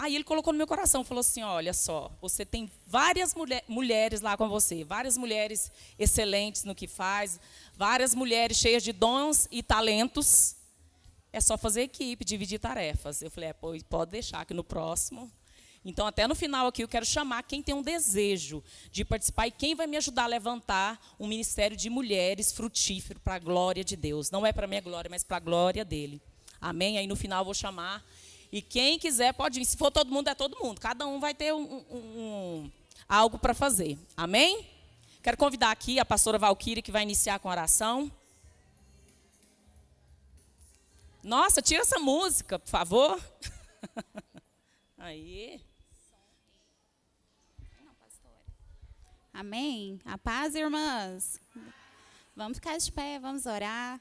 Aí ele colocou no meu coração, falou assim, olha só, você tem várias mulheres lá com você, várias mulheres excelentes no que faz, várias mulheres cheias de dons e talentos. É só fazer equipe, dividir tarefas. Eu falei, pode deixar que no próximo. Então, até no final aqui, eu quero chamar quem tem um desejo de participar e quem vai me ajudar a levantar um ministério de mulheres frutífero para a glória de Deus. Não é para a minha glória, mas para a glória dele. Amém? Aí no final eu vou chamar. E quem quiser pode vir. Se for todo mundo, é todo mundo. Cada um vai ter algo para fazer. Amém? Quero convidar aqui a pastora Valquíria, que vai iniciar com a oração. Nossa, tira essa música, por favor. Aí. Amém? A paz, irmãs. Vamos ficar de pé, vamos orar.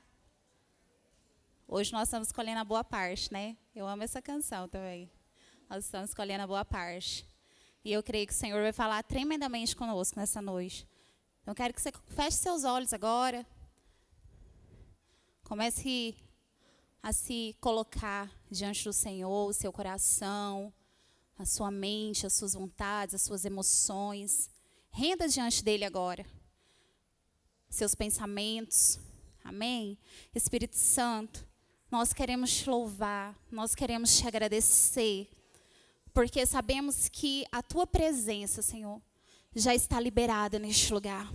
Hoje nós estamos escolhendo a boa parte, né? Eu amo essa canção também. Nós estamos escolhendo a boa parte. E eu creio que o Senhor vai falar tremendamente conosco nessa noite. Então, eu quero que você feche seus olhos agora. Comece a se colocar diante do Senhor, o seu coração, a sua mente, as suas vontades, as suas emoções. Renda diante dele agora. Seus pensamentos. Amém? Espírito Santo, nós queremos te louvar, nós queremos te agradecer, porque sabemos que a tua presença, Senhor, já está liberada neste lugar.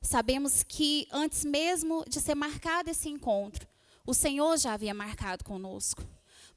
Sabemos que antes mesmo de ser marcado esse encontro, o Senhor já havia marcado conosco.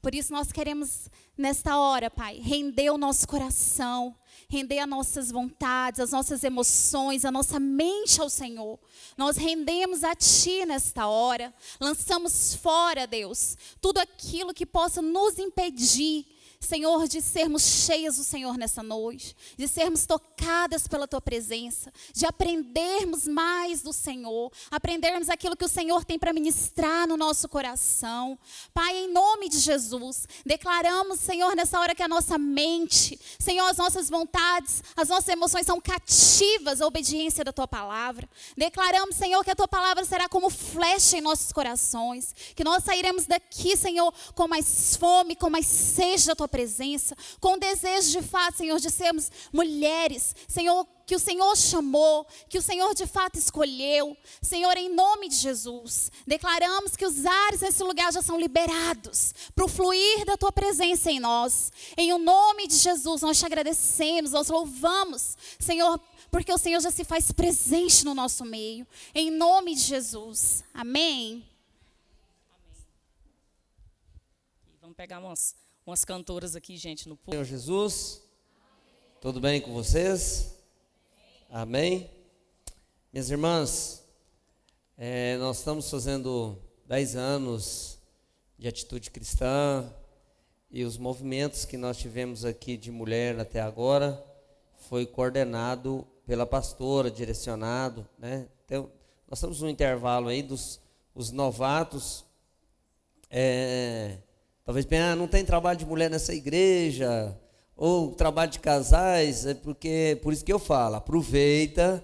Por isso nós queremos, nesta hora, Pai, render o nosso coração, render as nossas vontades, as nossas emoções, a nossa mente ao Senhor. Nós rendemos a Ti nesta hora, lançamos fora, Deus, tudo aquilo que possa nos impedir, Senhor, de sermos cheias do Senhor nessa noite, de sermos tocadas pela Tua presença, de aprendermos mais do Senhor, aprendermos aquilo que o Senhor tem para ministrar no nosso coração. Pai, em nome de Jesus, declaramos, Senhor, nessa hora que a nossa mente, Senhor, as nossas vontades, as nossas emoções são cativas à obediência da Tua palavra. Declaramos, Senhor, que a Tua palavra será como flecha em nossos corações, que nós sairemos daqui, Senhor, com mais fome, com mais sede da Tua presença, com desejo de fato, Senhor, de sermos mulheres, Senhor, que o Senhor chamou, que o Senhor de fato escolheu. Senhor, em nome de Jesus, declaramos que os ares nesse lugar já são liberados para o fluir da Tua presença em nós. Em o nome de Jesus, nós te agradecemos, nós louvamos, Senhor, porque o Senhor já se faz presente no nosso meio. Em nome de Jesus. Amém. Vamos pegar umas cantoras aqui, gente, no público. Senhor Jesus, tudo bem com vocês? Amém? Minhas irmãs, nós estamos fazendo 10 anos de atitude cristã e os movimentos que nós tivemos aqui de mulher até agora foi coordenado pela pastora, direcionado, né? Então, nós estamos no intervalo aí os novatos, talvez pensem, não tem trabalho de mulher nessa igreja, ou trabalho de casais, por isso que eu falo, aproveita,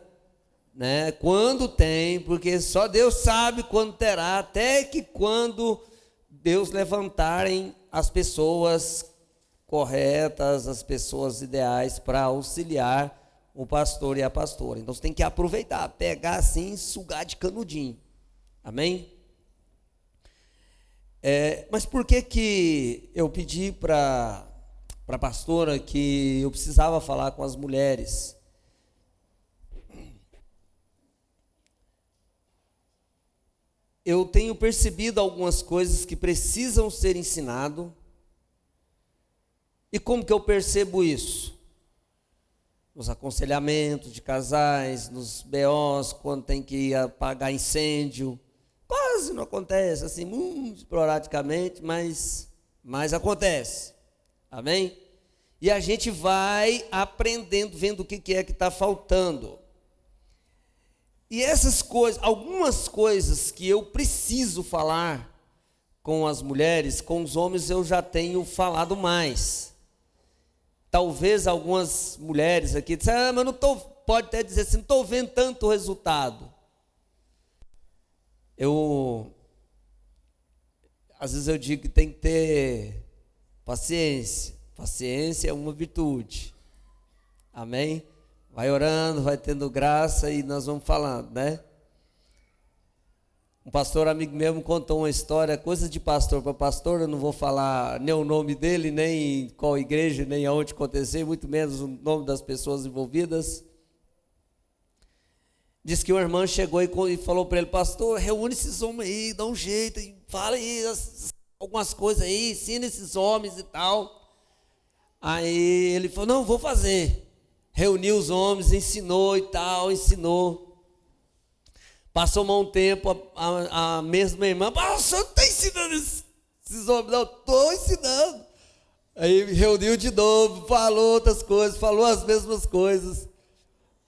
né, quando tem, porque só Deus sabe quando terá, até que quando Deus levantarem as pessoas corretas, as pessoas ideais para auxiliar o pastor e a pastora. Então você tem que aproveitar, pegar assim, sugar de canudinho. Amém? Mas por que eu pedi para a pastora que eu precisava falar com as mulheres? Eu tenho percebido algumas coisas que precisam ser ensinado. E como que eu percebo isso? Nos aconselhamentos de casais, nos BOs, quando tem que apagar incêndio. Quase não acontece, assim, muito esporadicamente, mas acontece. Amém? E a gente vai aprendendo, vendo o que é que está faltando. E essas coisas, algumas coisas que eu preciso falar com as mulheres, com os homens eu já tenho falado mais. Talvez algumas mulheres aqui disseram, mas não tô, pode até dizer assim, não estou vendo tanto resultado. Às vezes eu digo que tem que ter paciência paciência é uma virtude. Amém? Vai orando, vai tendo graça e nós vamos falando, né? Um pastor amigo meu me contou uma história, coisa de pastor para pastor, eu não vou falar nem o nome dele, nem qual igreja, nem aonde aconteceu, muito menos o nome das pessoas envolvidas. Diz que uma irmã chegou e falou para ele: pastor, reúne esses homens aí, dá um jeito, fala aí algumas coisas aí, ensina esses homens e tal. Aí ele falou: não, vou fazer. Reuniu os homens, ensinou e tal, ensinou. Passou um tempo, a mesma irmã: o senhor está ensinando esses homens? Não, estou ensinando. Aí reuniu de novo, falou outras coisas, falou as mesmas coisas.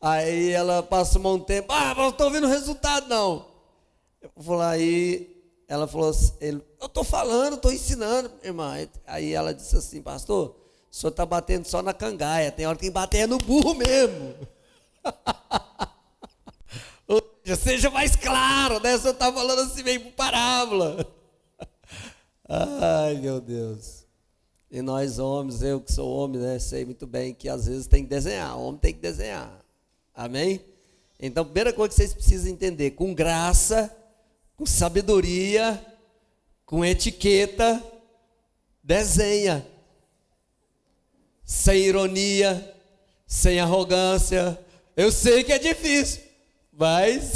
Aí ela passou um tempo: não estou vendo resultado não. Aí ela falou assim: eu estou falando, estou ensinando, irmã. Aí ela disse assim: pastor, o senhor está batendo só na cangaia, tem hora que bater é no burro mesmo. Seja mais claro, né? O senhor está falando assim meio por parábola. Ai, meu Deus. E nós homens, eu que sou homem, né? Sei muito bem que às vezes tem que desenhar, o homem tem que desenhar. Amém? Então, a primeira coisa que vocês precisam entender: com graça, com sabedoria, com etiqueta, desenha. Sem ironia, sem arrogância. Eu sei que é difícil, mas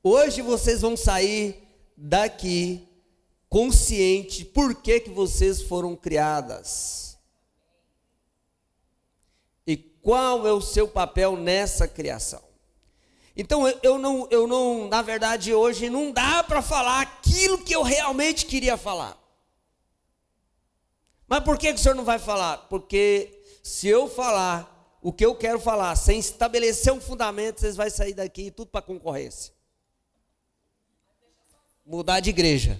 hoje vocês vão sair daqui consciente por que vocês foram criadas e qual é o seu papel nessa criação. Então eu não, na verdade hoje não dá para falar aquilo que eu realmente queria falar. Mas por que o senhor não vai falar? Porque se eu falar o que eu quero falar, sem estabelecer um fundamento, vocês vão sair daqui tudo para concorrência. Mudar de igreja.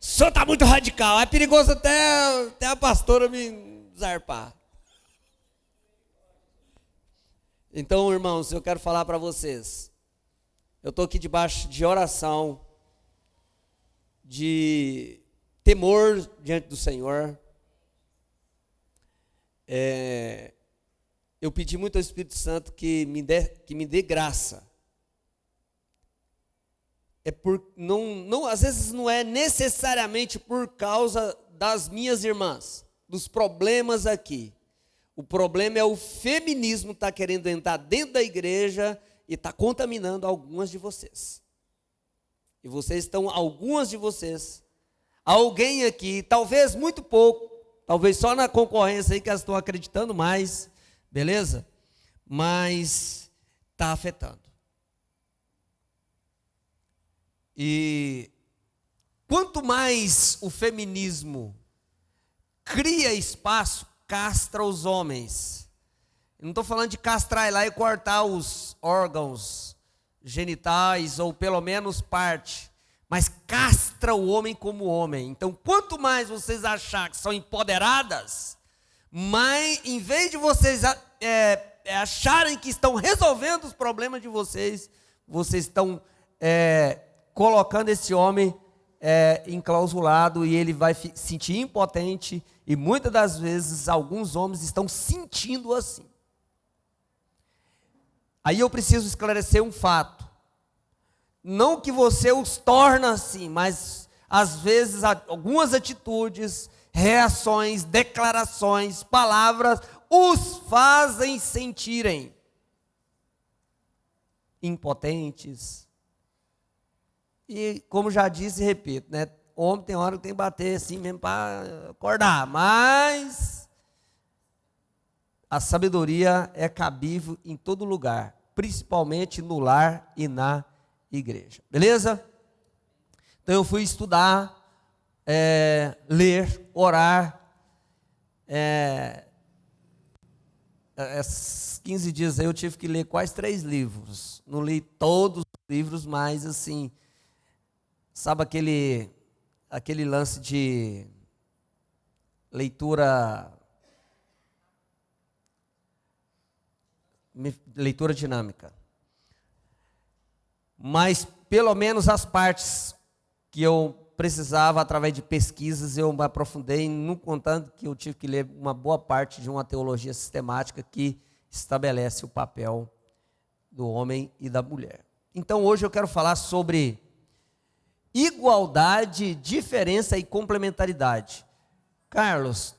O senhor está muito radical, é perigoso até a pastora me zarpar. Então, irmãos, eu quero falar para vocês. Eu estou aqui debaixo de oração, de temor diante do Senhor. Eu pedi muito ao Espírito Santo que me dê graça. Às vezes não é necessariamente por causa das minhas irmãs, dos problemas aqui. O problema é o feminismo está querendo entrar dentro da igreja e está contaminando algumas de vocês. E algumas de vocês, alguém aqui, talvez muito pouco, talvez só na concorrência aí que elas estão acreditando mais, beleza? Mas está afetando. E quanto mais o feminismo cria espaço, castra os homens. Eu não estou falando de castrar lá e cortar os órgãos genitais, ou pelo menos parte, mas castra o homem como homem. Então, quanto mais vocês acharem que são empoderadas, mas em vez de vocês acharem que estão resolvendo os problemas de vocês, vocês estão colocando esse homem enclausulado e ele vai se sentir impotente, e muitas das vezes alguns homens estão sentindo assim. Aí eu preciso esclarecer um fato. Não que você os torna assim, mas às vezes algumas atitudes, reações, declarações, palavras os fazem sentirem impotentes. E como já disse e repito, né? Homem tem hora que tem que bater assim mesmo para acordar, mas a sabedoria é cabível em todo lugar, principalmente no lar e na igreja. Beleza? Então eu fui estudar, ler, orar. Esses 15 dias aí eu tive que ler quase 3 livros. Não li todos os livros, mas assim, sabe aquele lance de leitura dinâmica. Mas pelo menos as partes que eu precisava, através de pesquisas, eu me aprofundei, não contando que eu tive que ler uma boa parte de uma teologia sistemática que estabelece o papel do homem e da mulher. Então hoje eu quero falar sobre igualdade, diferença e complementaridade. Carlos,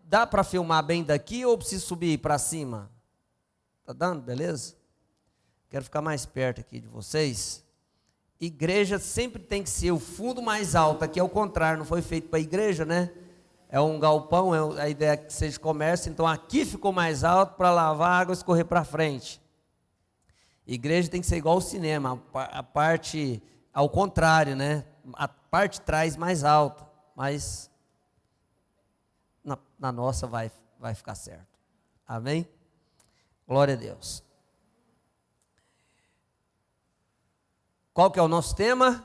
dá para filmar bem daqui ou preciso subir para cima? Tá dando, beleza? Quero ficar mais perto aqui de vocês. Igreja sempre tem que ser o fundo mais alto, aqui é o contrário, não foi feito para igreja, né? É um galpão, a ideia é que seja comércio, então aqui ficou mais alto para lavar a água e escorrer para frente. Igreja tem que ser igual ao cinema, a parte ao contrário, né? A parte de trás mais alta, mas na nossa vai ficar certo. Amém? Glória a Deus. Qual que é o nosso tema?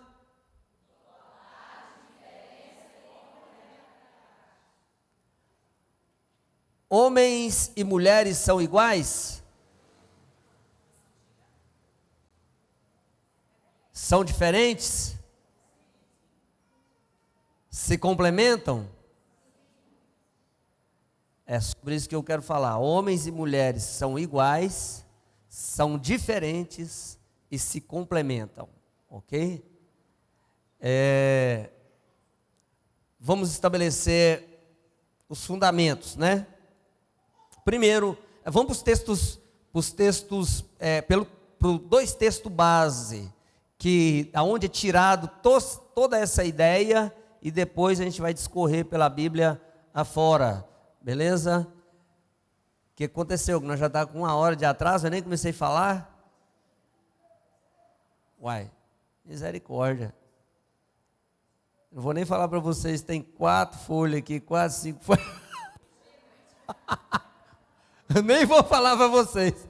Homens e mulheres são iguais? São diferentes? Se complementam? É sobre isso que eu quero falar. Homens e mulheres são iguais, são diferentes e se complementam, ok? Vamos estabelecer os fundamentos, Primeiro, vamos para os textos, dois textos base, aonde é tirado toda essa ideia, e depois a gente vai discorrer pela Bíblia afora, beleza? O que aconteceu? Nós já estamos com 1 hora de atraso, eu nem comecei a falar. Uai, misericórdia. Não vou nem falar para vocês, tem 4 folhas aqui, 4, 5 folhas. Eu nem vou falar para vocês.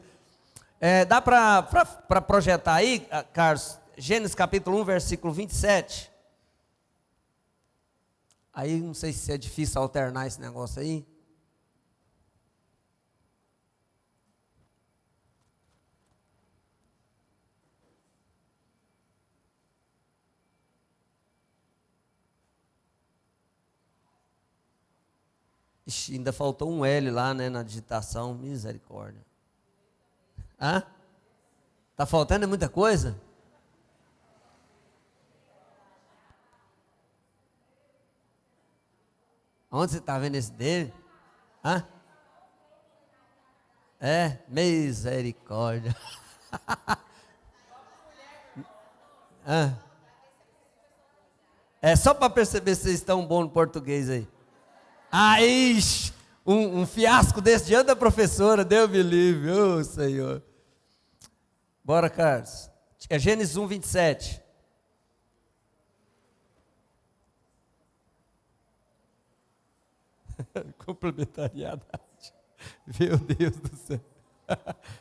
Dá para projetar aí, Carlos? Gênesis capítulo 1, versículo 27. Aí não sei se é difícil alternar esse negócio aí. Ixi, ainda faltou um L lá, na digitação. Misericórdia. Hã? Tá faltando muita coisa? Onde você está vendo esse dele? Hã? Misericórdia. É só para perceber se vocês estão bons no português aí. Um fiasco desse diante da professora, Deus me livre, ô Senhor. Bora, Carlos. É Gênesis 1, 27. Complementariedade. Meu Deus do céu.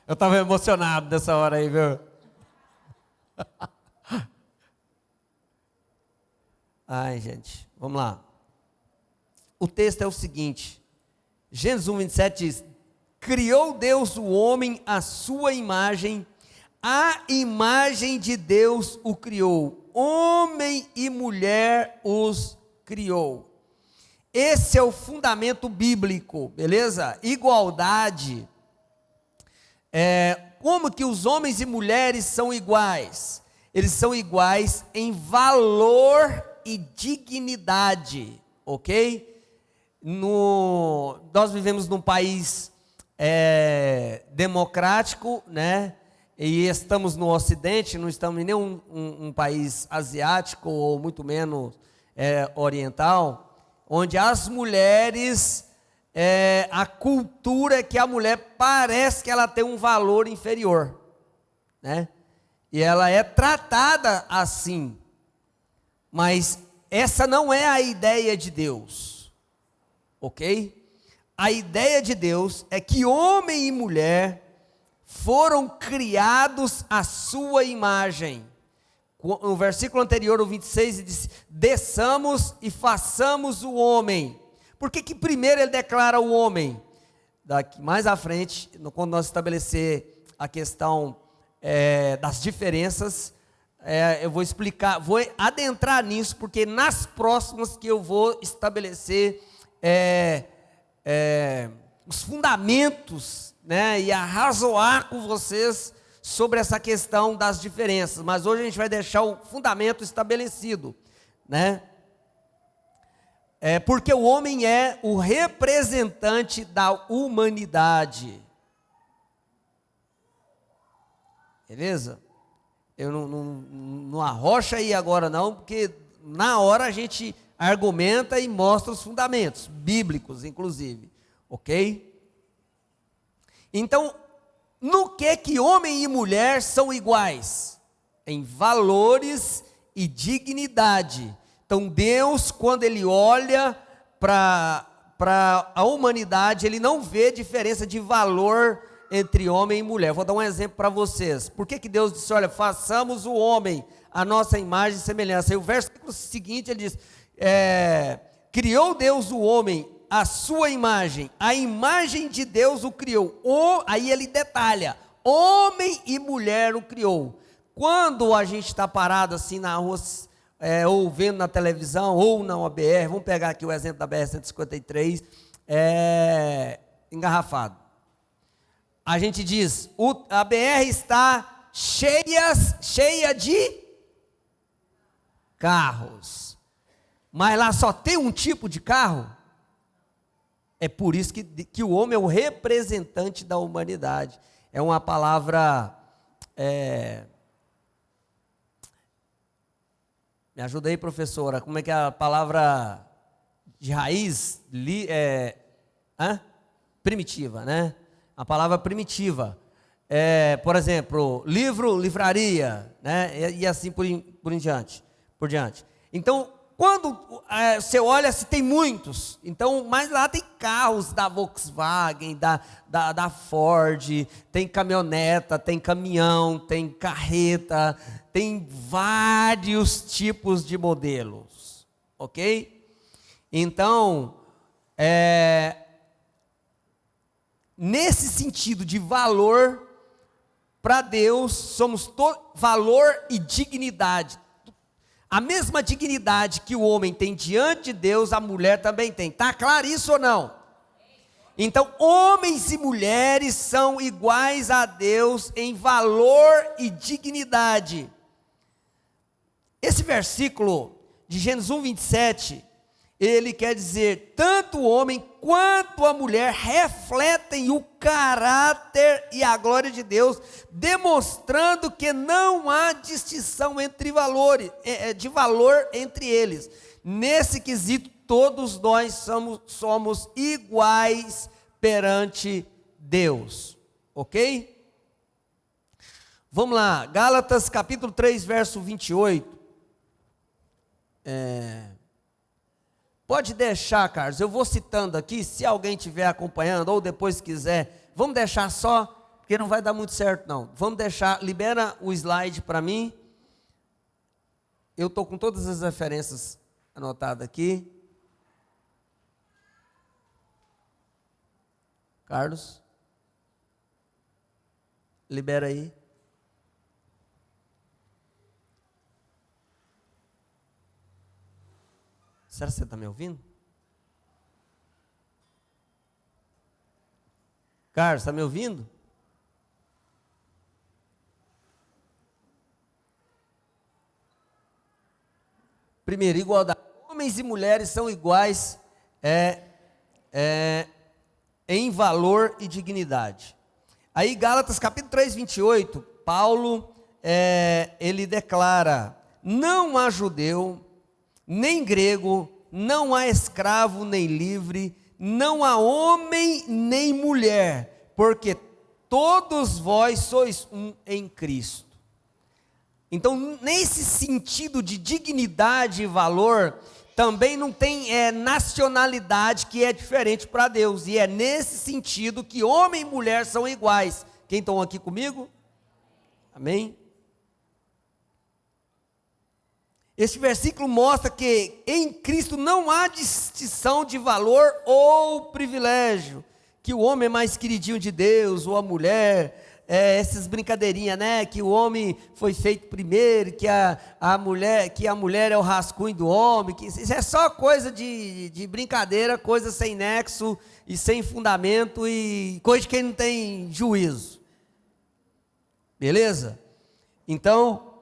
Eu estava emocionado nessa hora aí, viu? Ai, gente, vamos lá. O texto é o seguinte. Gênesis 1, 27 diz: criou Deus o homem à sua imagem, a imagem de Deus o criou, homem e mulher os criou. Esse é o fundamento bíblico, beleza? Igualdade. Como que os homens e mulheres são iguais? Eles são iguais em valor e dignidade, ok? Nós vivemos num país democrático, né? E estamos no Ocidente, não estamos em nenhum um país asiático ou muito menos oriental, onde as mulheres, a cultura é que a mulher parece que ela tem um valor inferior, né? E ela é tratada assim, mas essa não é a ideia de Deus, ok? A ideia de Deus é que homem e mulher foram criados à sua imagem. No versículo anterior, o 26, ele diz: desçamos e façamos o homem. Por que primeiro ele declara o homem? Mais à frente, quando nós estabelecer a questão das diferenças, eu vou explicar, vou adentrar nisso, porque nas próximas que eu vou estabelecer os fundamentos, né, e arrazoar com vocês sobre essa questão das diferenças. Mas hoje a gente vai deixar o fundamento estabelecido, né? Porque o homem é o representante da humanidade. Beleza? Eu não arrocha aí agora não, porque na hora a gente argumenta e mostra os fundamentos, bíblicos inclusive, ok? Então, no que homem e mulher são iguais? Em valores e dignidade. Então Deus, quando Ele olha para a humanidade, Ele não vê diferença de valor entre homem e mulher. Vou dar um exemplo para vocês. Por que Deus disse, olha, façamos o homem a nossa imagem e semelhança? E o versículo seguinte ele diz, criou Deus o homem a sua imagem, a imagem de Deus o criou. Aí ele detalha, homem e mulher o criou. Quando a gente está parado assim na rua, ou vendo na televisão, ou na OBR, vamos pegar aqui o exemplo da BR-153, engarrafado. A gente diz, a BR está cheia de carros, mas lá só tem um tipo de carro. É por isso que o homem é o representante da humanidade. É uma palavra, me ajuda aí, professora, como é que é a palavra de raiz? Primitiva, né? A palavra primitiva. Por exemplo, livraria, né? E assim por diante. Então, quando você olha, se tem muitos, então, mas lá tem carros da Volkswagen, da Ford, tem caminhoneta, tem caminhão, tem carreta, tem vários tipos de modelos, ok? Então, nesse sentido de valor, para Deus, somos valor e dignidade. A mesma dignidade que o homem tem diante de Deus, a mulher também tem. Está claro isso ou não? Então, homens e mulheres são iguais a Deus em valor e dignidade. Esse versículo de Gênesis 1:27, ele quer dizer, tanto o homem quanto a mulher refletem o caráter e a glória de Deus, demonstrando que não há distinção entre valores, de valor entre eles. Nesse quesito, todos nós somos iguais perante Deus, ok? Vamos lá, Gálatas capítulo 3, verso 28. Pode deixar, Carlos, eu vou citando aqui, se alguém estiver acompanhando, ou depois quiser, vamos deixar só, porque não vai dar muito certo não, vamos deixar, libera o slide para mim, eu estou com todas as referências anotadas aqui, Carlos, libera aí. Será que você está me ouvindo? Carlos, está me ouvindo? Primeiro, igualdade. Homens e mulheres são iguais em valor e dignidade. Aí, Gálatas capítulo 3, 28, Paulo, ele declara, não há judeu, nem grego, não há escravo nem livre, não há homem nem mulher, porque todos vós sois um em Cristo. Então, nesse sentido de dignidade e valor, também não tem nacionalidade que é diferente para Deus, e é nesse sentido que homem e mulher são iguais. Quem estão aqui comigo? Amém? Este versículo mostra que em Cristo não há distinção de valor ou privilégio, que o homem é mais queridinho de Deus, ou a mulher essas brincadeirinhas, né? Que o homem foi feito primeiro, que a mulher é o rascunho do homem, que isso é só coisa de brincadeira, coisa sem nexo e sem fundamento e coisa de quem não tem juízo. Beleza? Então,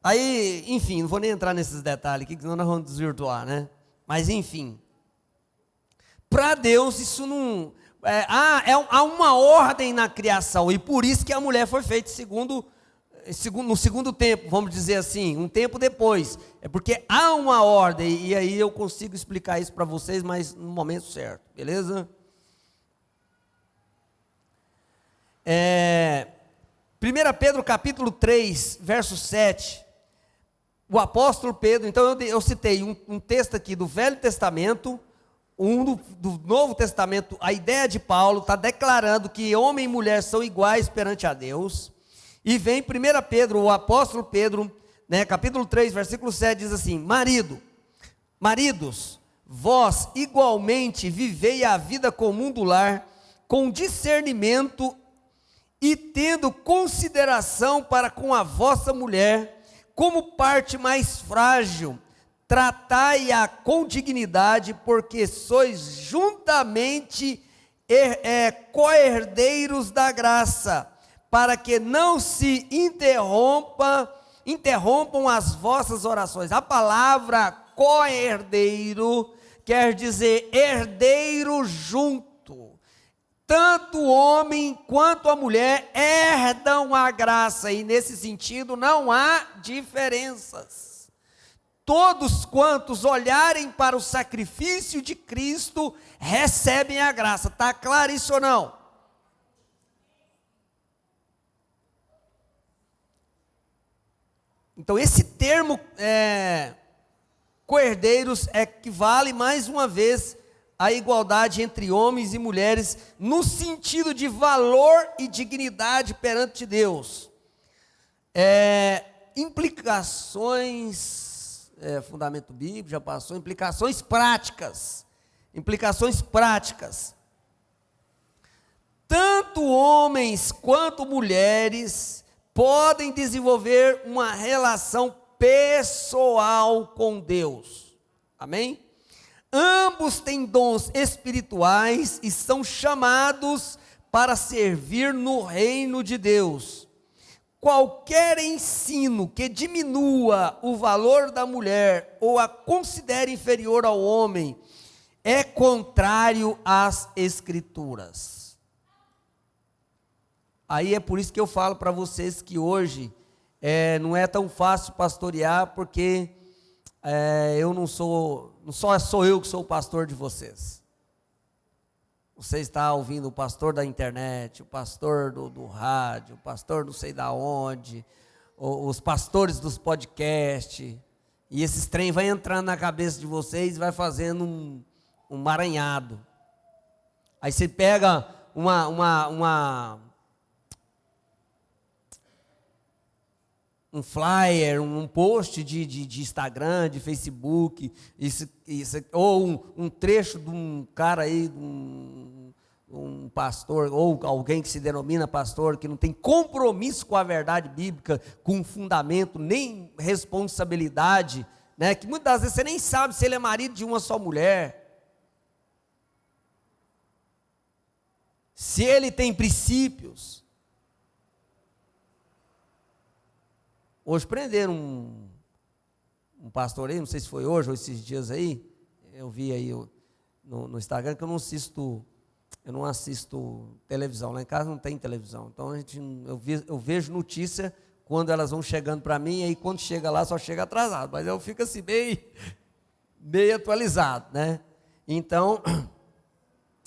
aí, enfim, não vou nem entrar nesses detalhes aqui, que senão nós vamos desvirtuar, né? Mas, enfim, para Deus isso não... há uma ordem na criação, e por isso que a mulher foi feita no segundo tempo, vamos dizer assim, um tempo depois. É porque há uma ordem, e aí eu consigo explicar isso para vocês, mas no momento certo, beleza? 1 Pedro capítulo 3, verso 7, o apóstolo Pedro, então eu citei um texto aqui do Velho Testamento, do Novo Testamento. A ideia de Paulo está declarando que homem e mulher são iguais perante a Deus, e vem 1 Pedro, o apóstolo Pedro, né, capítulo 3, versículo 7, diz assim: maridos, vós igualmente vivei a vida comum do lar, com discernimento e tendo consideração para com a vossa mulher, como parte mais frágil, tratai-a com dignidade, porque sois juntamente co-herdeiros da graça, para que não se interrompam as vossas orações. A palavra co-herdeiro quer dizer herdeiro junto. Tanto o homem quanto a mulher herdam a graça, e nesse sentido não há diferenças. Todos quantos olharem para o sacrifício de Cristo recebem a graça. Está claro isso ou não? Então esse termo co-herdeiros equivale mais uma vez à igualdade entre homens e mulheres no sentido de valor e dignidade perante Deus. Implicações, fundamento bíblico, já passou, implicações práticas. Tanto homens quanto mulheres podem desenvolver uma relação pessoal com Deus. Amém? Ambos têm dons espirituais e são chamados para servir no reino de Deus. Qualquer ensino que diminua o valor da mulher ou a considere inferior ao homem é contrário às Escrituras. Aí é por isso que eu falo para vocês que hoje não é tão fácil pastorear, porque não só sou eu que sou o pastor de vocês. Você está ouvindo o pastor da internet, o pastor do rádio, o pastor não sei da onde, os pastores dos podcasts, e esses trem vai entrando na cabeça de vocês e vai fazendo um maranhado. Aí você pega um flyer, um post de Instagram, de Facebook, ou um trecho de um cara aí, um pastor, ou alguém que se denomina pastor, que não tem compromisso com a verdade bíblica, com fundamento, nem responsabilidade, né? Que muitas vezes você nem sabe se ele é marido de uma só mulher, se ele tem princípios. Hoje prenderam um pastor aí, não sei se foi hoje ou esses dias aí, eu vi aí no Instagram, que eu não assisto televisão, lá em casa não tem televisão, então eu vejo notícia quando elas vão chegando para mim, e aí quando chega lá só chega atrasado, mas eu fico assim bem atualizado, né? Então,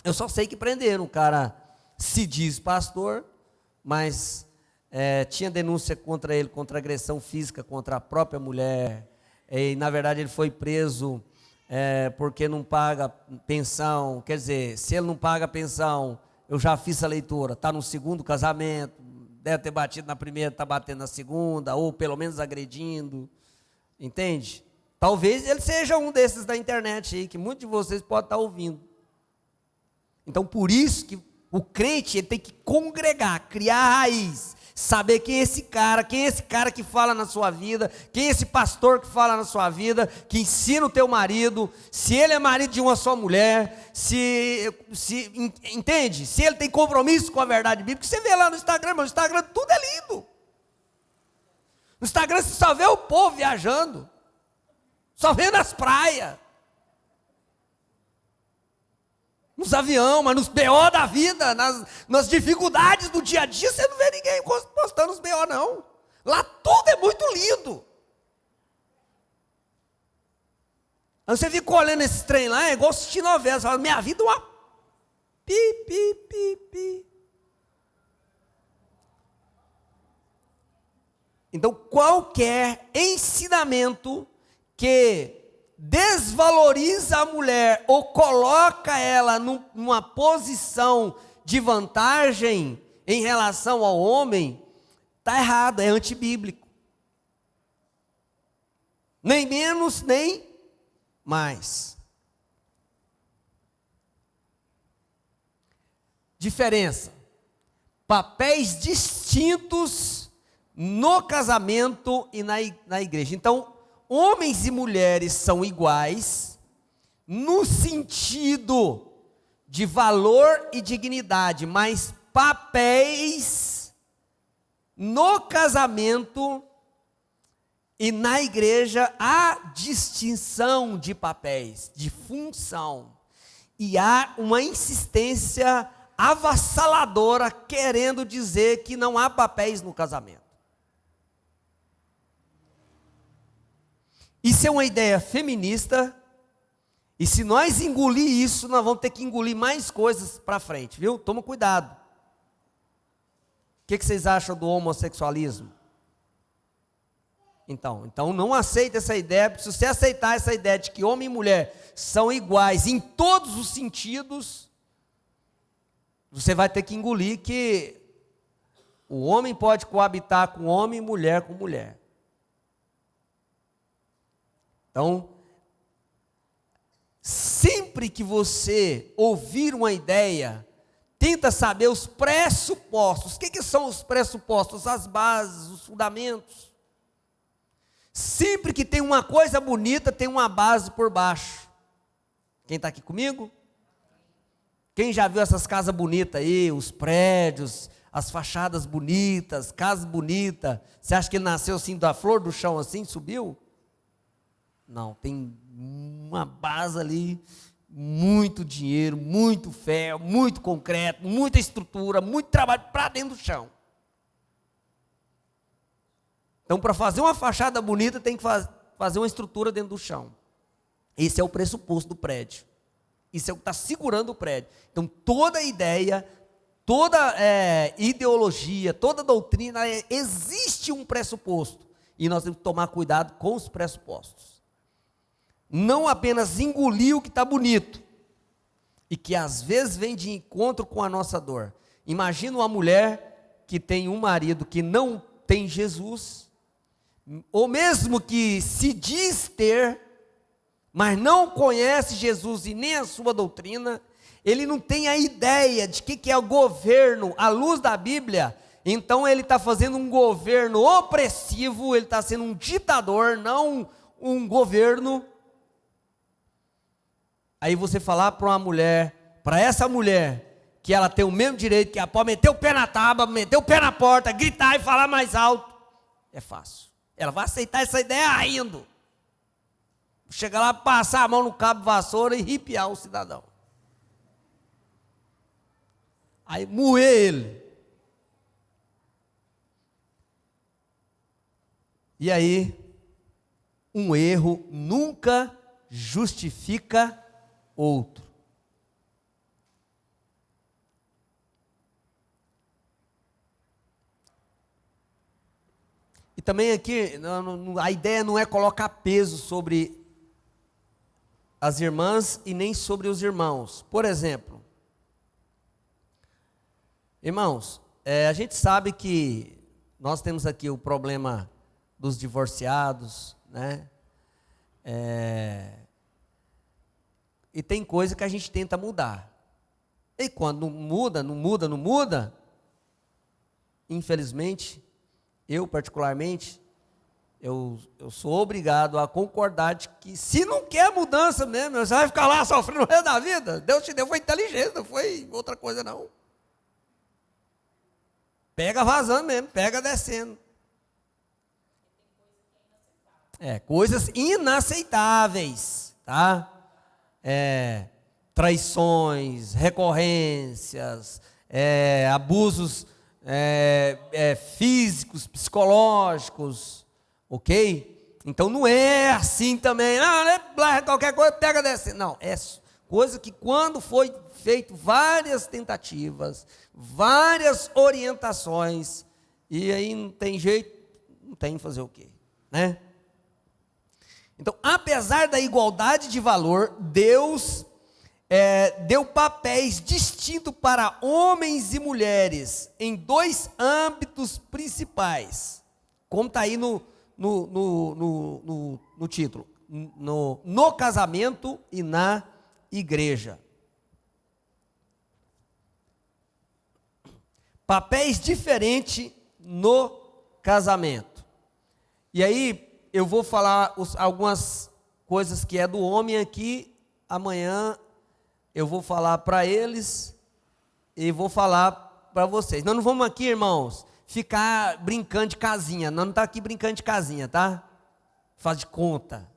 eu só sei que prenderam, o cara se diz pastor, mas tinha denúncia contra ele, contra agressão física contra a própria mulher, e na verdade ele foi preso porque não paga pensão. Quer dizer, se ele não paga pensão, eu já fiz a leitura, está no segundo casamento, deve ter batido na primeira, está batendo na segunda, ou pelo menos agredindo, entende? Talvez ele seja um desses da internet aí, que muitos de vocês podem estar ouvindo. Então por isso que O crente, ele tem que congregar, criar raiz, saber quem é esse cara que fala na sua vida, quem é esse pastor que fala na sua vida, que ensina o teu marido, se ele é marido de uma só mulher, entende? Se ele tem compromisso com a verdade bíblica. Você vê lá no Instagram, mas no Instagram tudo é lindo. No Instagram você só vê o povo viajando, só vê nas praias, nos aviões, mas nos BO da vida, nas dificuldades do dia a dia, você não vê ninguém postando os BO, não. Lá tudo é muito lindo. Aí você fica olhando esse trem lá, é igual assistir novela. Você fala, minha vida é uma pi. Então, qualquer ensinamento que desvaloriza a mulher ou coloca ela numa posição de vantagem em relação ao homem, está errado, é antibíblico. Nem menos, nem mais. Diferença. Papéis distintos no casamento e na igreja. Então, homens e mulheres são iguais no sentido de valor e dignidade, mas papéis no casamento e na igreja há distinção de papéis, de função, e há uma insistência avassaladora querendo dizer que não há papéis no casamento. Isso é uma ideia feminista, e se nós engolir isso, nós vamos ter que engolir mais coisas para frente, viu? Toma cuidado. O que vocês acham do homossexualismo? Então não aceita essa ideia, porque se você aceitar essa ideia de que homem e mulher são iguais em todos os sentidos, você vai ter que engolir que o homem pode coabitar com homem e mulher com mulher. Então, sempre que você ouvir uma ideia, tenta saber os pressupostos. O que são os pressupostos? As bases, os fundamentos. Sempre que tem uma coisa bonita, tem uma base por baixo. Quem está aqui comigo? Quem já viu essas casas bonitas aí, os prédios, as fachadas bonitas, casas bonitas? Você acha que ele nasceu assim da flor do chão assim, subiu? Não, tem uma base ali, muito dinheiro, muito ferro, muito concreto, muita estrutura, muito trabalho para dentro do chão. Então, para fazer uma fachada bonita, tem que fazer uma estrutura dentro do chão. Esse é o pressuposto do prédio. Isso é o que está segurando o prédio. Então, toda ideia, toda ideologia, toda doutrina, existe um pressuposto. E nós temos que tomar cuidado com os pressupostos. Não apenas engolir o que está bonito, e que às vezes vem de encontro com a nossa dor. Imagina uma mulher que tem um marido que não tem Jesus, ou mesmo que se diz ter, mas não conhece Jesus e nem a sua doutrina, ele não tem a ideia de que é o governo à luz da Bíblia. Então ele está fazendo um governo opressivo, ele está sendo um ditador, não um governo. Aí você falar para uma mulher, para essa mulher, que ela tem o mesmo direito, que ela pode meter o pé na tábua, meter o pé na porta, gritar e falar mais alto, é fácil. Ela vai aceitar essa ideia rindo. Chega lá, passar a mão no cabo de vassoura e ripiar o cidadão. Aí moer ele. E aí, um erro nunca justifica outro. E também aqui, a ideia não é colocar peso sobre as irmãs e nem sobre os irmãos. Por exemplo, irmãos, a gente sabe que nós temos aqui o problema dos divorciados, né? E tem coisa que a gente tenta mudar. E quando não muda, infelizmente, eu particularmente, eu sou obrigado a concordar de que se não quer mudança mesmo, você vai ficar lá sofrendo o resto da vida. Deus te deu foi inteligência, não foi outra coisa não. Pega vazando mesmo, pega descendo. Coisas inaceitáveis, tá? Traições, recorrências, abusos físicos, psicológicos, ok? Então não é assim também, qualquer coisa pega descendo. Não, é coisa que quando foi feito várias tentativas, várias orientações, e aí não tem jeito, não tem fazer o quê, né? Então, apesar da igualdade de valor, Deus deu papéis distintos para homens e mulheres em 2 âmbitos principais, como está aí no título, no casamento e na igreja. Papéis diferentes no casamento. E aí, eu vou falar algumas coisas que é do homem aqui, amanhã eu vou falar para eles e vou falar para vocês. Nós não vamos aqui, irmãos, ficar brincando de casinha. Nós não estamos aqui brincando de casinha, tá? Faz de conta.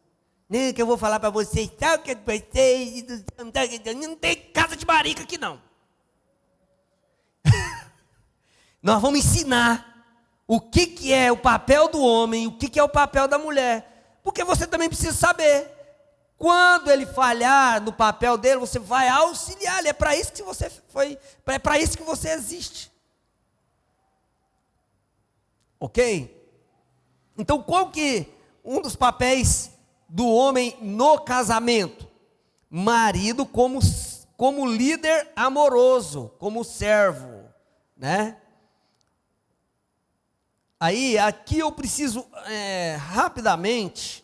Nem que eu vou falar para vocês, sabe que vocês não tem casa de marica aqui não. Nós vamos ensinar o que é o papel do homem, o que é o papel da mulher. Porque você também precisa saber. Quando ele falhar no papel dele, você vai auxiliar. É para isso que você é para isso que você existe. Ok? Então, qual que um dos papéis do homem no casamento? Marido como líder amoroso, como servo, né? Aí, aqui eu preciso rapidamente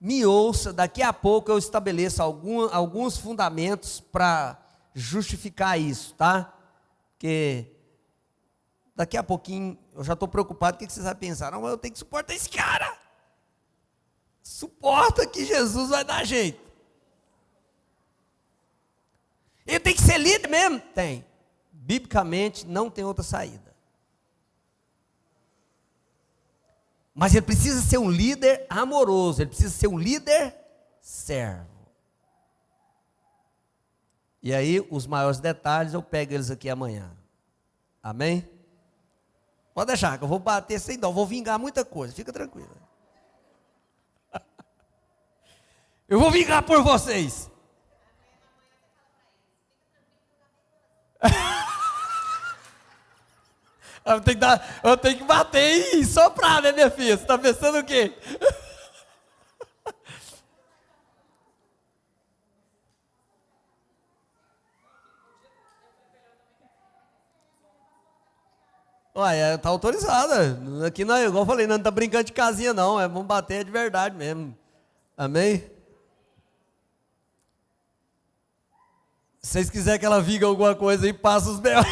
me ouça, daqui a pouco eu estabeleço alguns fundamentos para justificar isso, tá? Porque daqui a pouquinho eu já estou preocupado, o que vocês vão pensar? Não, eu tenho que suportar esse cara. Suporta que Jesus vai dar jeito. Ele tem que ser líder mesmo? Tem. Biblicamente não tem outra saída. Mas ele precisa ser um líder amoroso, ele precisa ser um líder servo. E aí, os maiores detalhes eu pego eles aqui amanhã. Amém? Pode deixar, que eu vou bater sem dó, vou vingar muita coisa, fica tranquilo. Eu vou vingar por vocês. Eu tenho que bater e soprar, né, minha filha? Você está pensando o quê? Olha, está autorizada. Aqui não é igual eu falei, não está brincando de casinha, não. Vamos bater de verdade mesmo. Amém? Se vocês quiserem que ela viga alguma coisa aí, passa os B.O.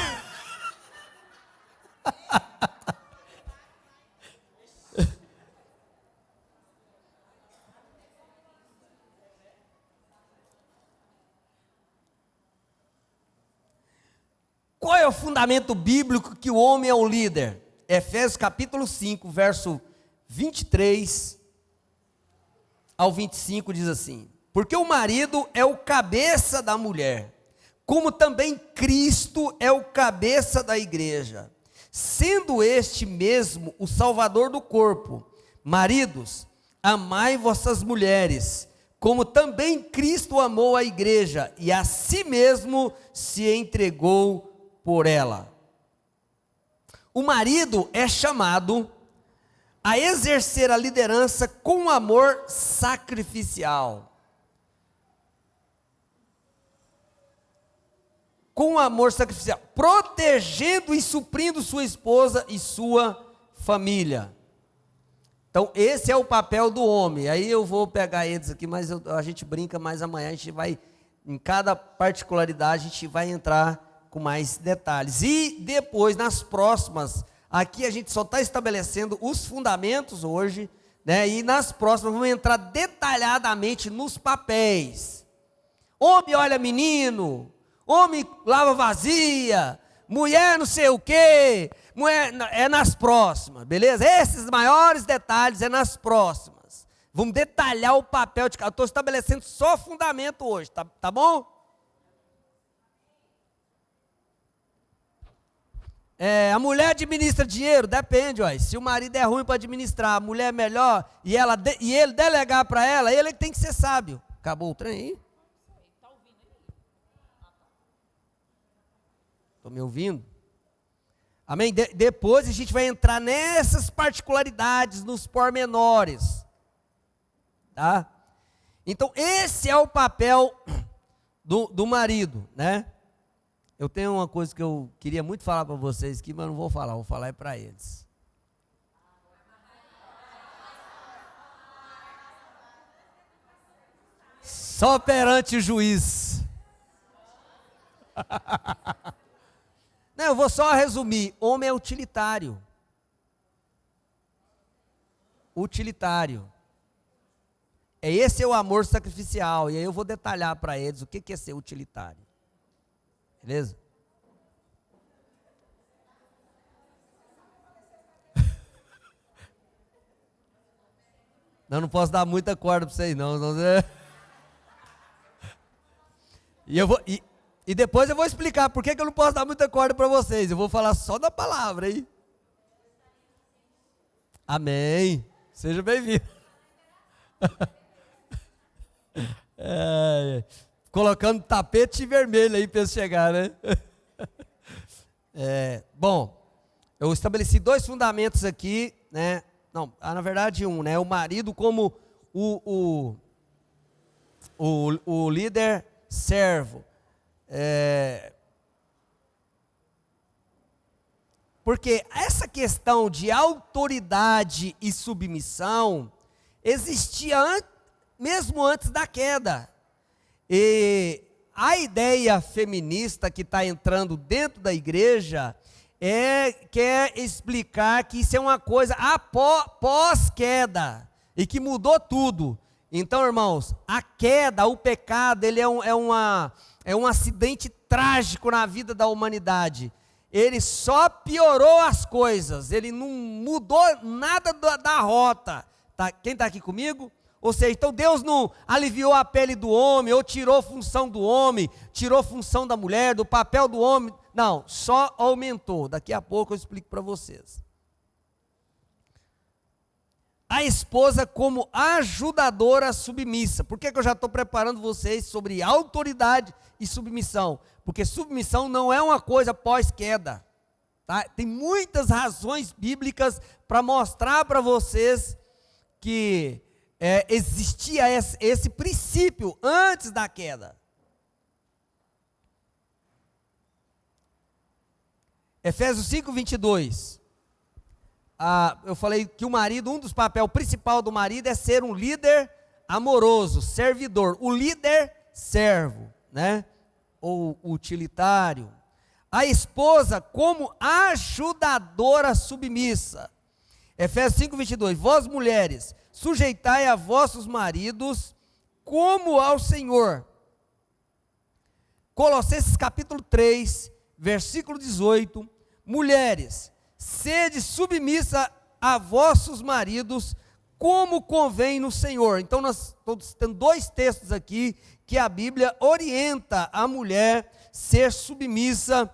Qual é o fundamento bíblico que o homem é o líder? Efésios capítulo 5, verso 23 ao 25 diz assim: porque o marido é o cabeça da mulher, como também Cristo é o cabeça da igreja, sendo este mesmo o salvador do corpo. Maridos, amai vossas mulheres, como também Cristo amou a igreja e a si mesmo se entregou por ela. O marido é chamado a exercer a liderança com amor sacrificial. Com amor sacrificial, protegendo e suprindo sua esposa e sua família. Então, esse é o papel do homem. Aí eu vou pegar eles aqui, mas a gente brinca mais amanhã. A gente vai, em cada particularidade, a gente vai entrar com mais detalhes. E depois, nas próximas, aqui a gente só está estabelecendo os fundamentos hoje, né? E nas próximas vamos entrar detalhadamente nos papéis. Homem olha menino, homem lava vazia, mulher não sei o quê. É nas próximas, beleza? Esses maiores detalhes é nas próximas. Vamos detalhar o papel de cada. Eu estou estabelecendo só fundamento hoje, tá bom? A mulher administra dinheiro? Depende, ó. Se o marido é ruim para administrar, a mulher é melhor, e ele delegar para ela, ele tem que ser sábio. Acabou o trem aí? Estão me ouvindo? Amém? Depois a gente vai entrar nessas particularidades, nos pormenores. Tá? Então, esse é o papel do marido, né? Eu tenho uma coisa que eu queria muito falar para vocês aqui, mas não vou falar é para eles. Só perante o juiz. Não, eu vou só resumir. Homem é utilitário. Utilitário. Esse é o amor sacrificial. E aí eu vou detalhar para eles o que é ser utilitário. Beleza? Não posso dar muita corda para vocês, não. E depois eu vou explicar por que eu não posso dar muita corda para vocês. Eu vou falar só da palavra, hein? Amém. Seja bem-vindo. Colocando tapete vermelho aí para eles chegar, né? Bom, eu estabeleci 2 fundamentos aqui, né? Não, na verdade um, né? O marido como o líder servo. Porque essa questão de autoridade e submissão existia mesmo antes da queda. E a feminista que está entrando dentro da igreja quer explicar que isso é uma coisa pós-queda e que mudou tudo. Então, irmãos, a queda, o pecado, ele é um acidente trágico na vida da humanidade. Ele só piorou as coisas, ele não mudou nada da rota. Tá? Quem está aqui comigo? Ou seja, então Deus não aliviou a pele do homem, ou tirou função do homem, tirou função da mulher, do papel do homem. Não, só aumentou. Daqui a pouco eu explico para vocês. A esposa como ajudadora submissa. Por que eu já estou preparando vocês sobre autoridade e submissão? Porque submissão não é uma coisa pós-queda. Tá? Tem muitas razões bíblicas para mostrar para vocês que existia esse princípio antes da queda. Efésios 5:22. Eu falei que o marido, um dos papéis principais do marido é ser um líder amoroso, servidor. O líder servo, né? Ou utilitário. A esposa como ajudadora submissa. Efésios 5:22. Vós mulheres, sujeitai a vossos maridos como ao Senhor. Colossenses capítulo 3, versículo 18. Mulheres, sede submissa a vossos maridos, como convém no Senhor. Então nós estamos tendo 2 textos aqui, que a Bíblia orienta a mulher ser submissa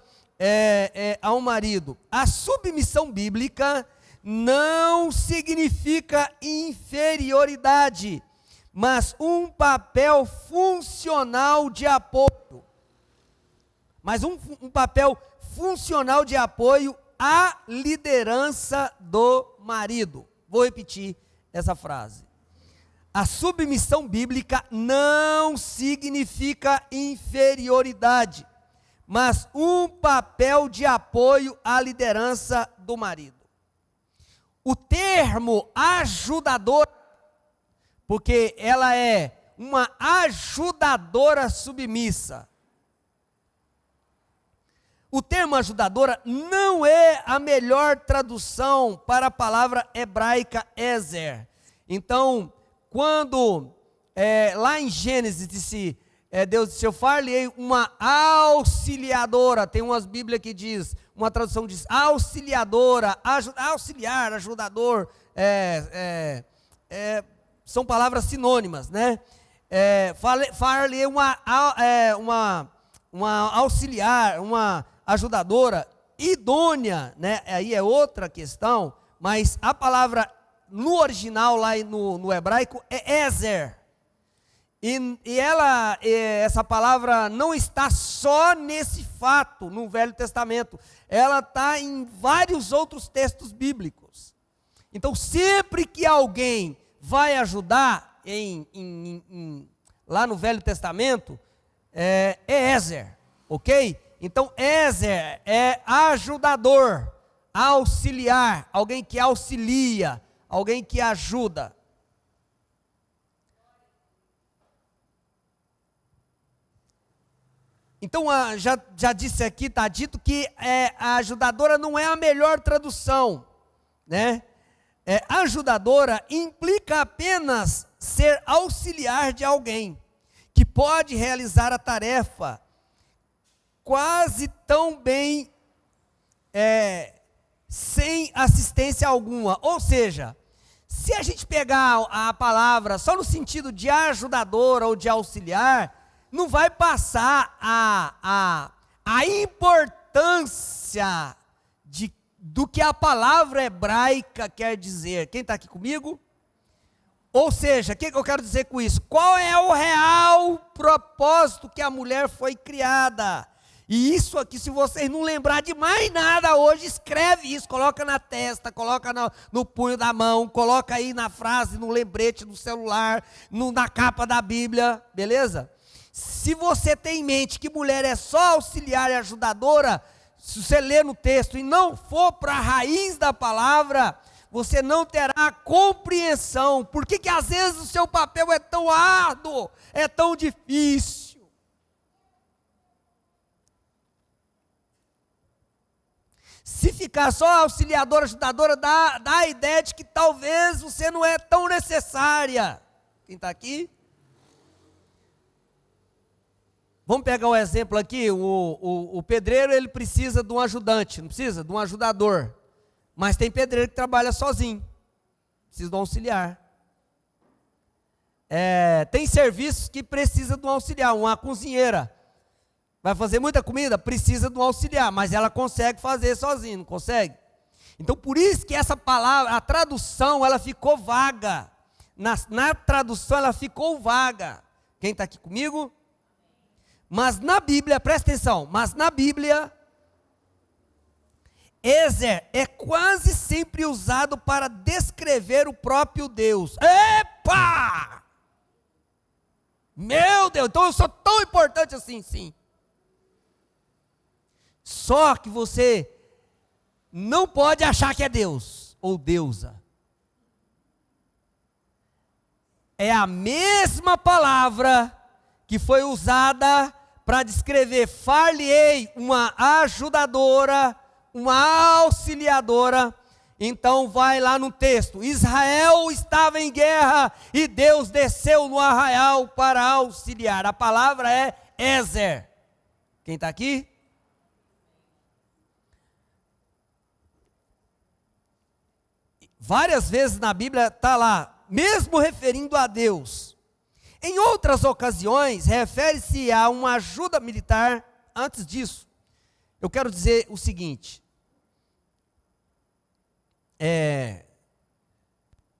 ao marido. A submissão bíblica não significa inferioridade, mas um papel funcional de apoio. Mas um papel funcional de apoio à liderança do marido. Vou repetir essa frase. A submissão bíblica não significa inferioridade, mas um papel de apoio à liderança do marido. o termo ajudadora, porque ela é uma ajudadora submissa. O termo ajudadora não é a melhor tradução para a palavra hebraica ezer. Então, quando lá em Gênesis Deus disse, eu far-lhe uma auxiliadora, tem umas bíblias que diz, uma tradução diz auxiliadora, auxiliar, ajudador, são palavras sinônimas, né? Far-lhe uma auxiliar, uma ajudadora, idônea, né? Aí é outra questão, mas a palavra no original lá no hebraico é ezer. Essa palavra não está só nesse fato no Velho Testamento, ela está em vários outros textos bíblicos. Então, sempre que alguém vai ajudar lá no Velho Testamento, é ezer, ok? Então, ezer é ajudador, auxiliar, alguém que auxilia, alguém que ajuda. Então, já disse aqui, está dito que a ajudadora não é a melhor tradução, né? Ajudadora implica apenas ser auxiliar de alguém, que pode realizar a tarefa quase tão bem, sem assistência alguma. Ou seja, se a gente pegar a palavra só no sentido de ajudadora ou de auxiliar, não vai passar a importância do que a palavra hebraica quer dizer. Quem está aqui comigo? Ou seja, o que eu quero dizer com isso? Qual é o real propósito que a mulher foi criada? E isso aqui, se vocês não lembrar de mais nada hoje, escreve isso, coloca na testa, coloca no punho da mão, coloca aí na frase, no lembrete do celular, na capa da Bíblia, beleza? Se você tem em mente que mulher é só auxiliar e ajudadora, se você ler no texto e não for para a raiz da palavra, você não terá compreensão. Por que às vezes o seu papel é tão árduo, é tão difícil? Se ficar só auxiliadora, ajudadora, dá a ideia de que talvez você não é tão necessária. Quem está aqui? Vamos pegar o exemplo aqui, o pedreiro ele precisa de um ajudante, não precisa? De um ajudador. Mas tem pedreiro que trabalha sozinho, precisa de um auxiliar. Tem serviços que precisa de um auxiliar, uma cozinheira. Vai fazer muita comida? Precisa de um auxiliar, mas ela consegue fazer sozinha, não consegue? Então por isso que essa palavra, a tradução, ela ficou vaga. Na tradução ela ficou vaga. Quem está aqui comigo? Mas na Bíblia, presta atenção, mas na Bíblia, ezer é quase sempre usado para descrever o próprio Deus. Epa! Meu Deus, então eu sou tão importante assim, sim. Só que você não pode achar que é Deus ou deusa. É a mesma palavra que foi usada para descrever, far-lhe-ei uma ajudadora, uma auxiliadora. Então vai lá no texto, Israel estava em guerra e Deus desceu no arraial para auxiliar. A palavra é ezer. Quem está aqui? Várias vezes na Bíblia está lá, mesmo referindo a Deus. Em outras ocasiões, refere-se a uma ajuda militar. Antes disso, eu quero dizer o seguinte.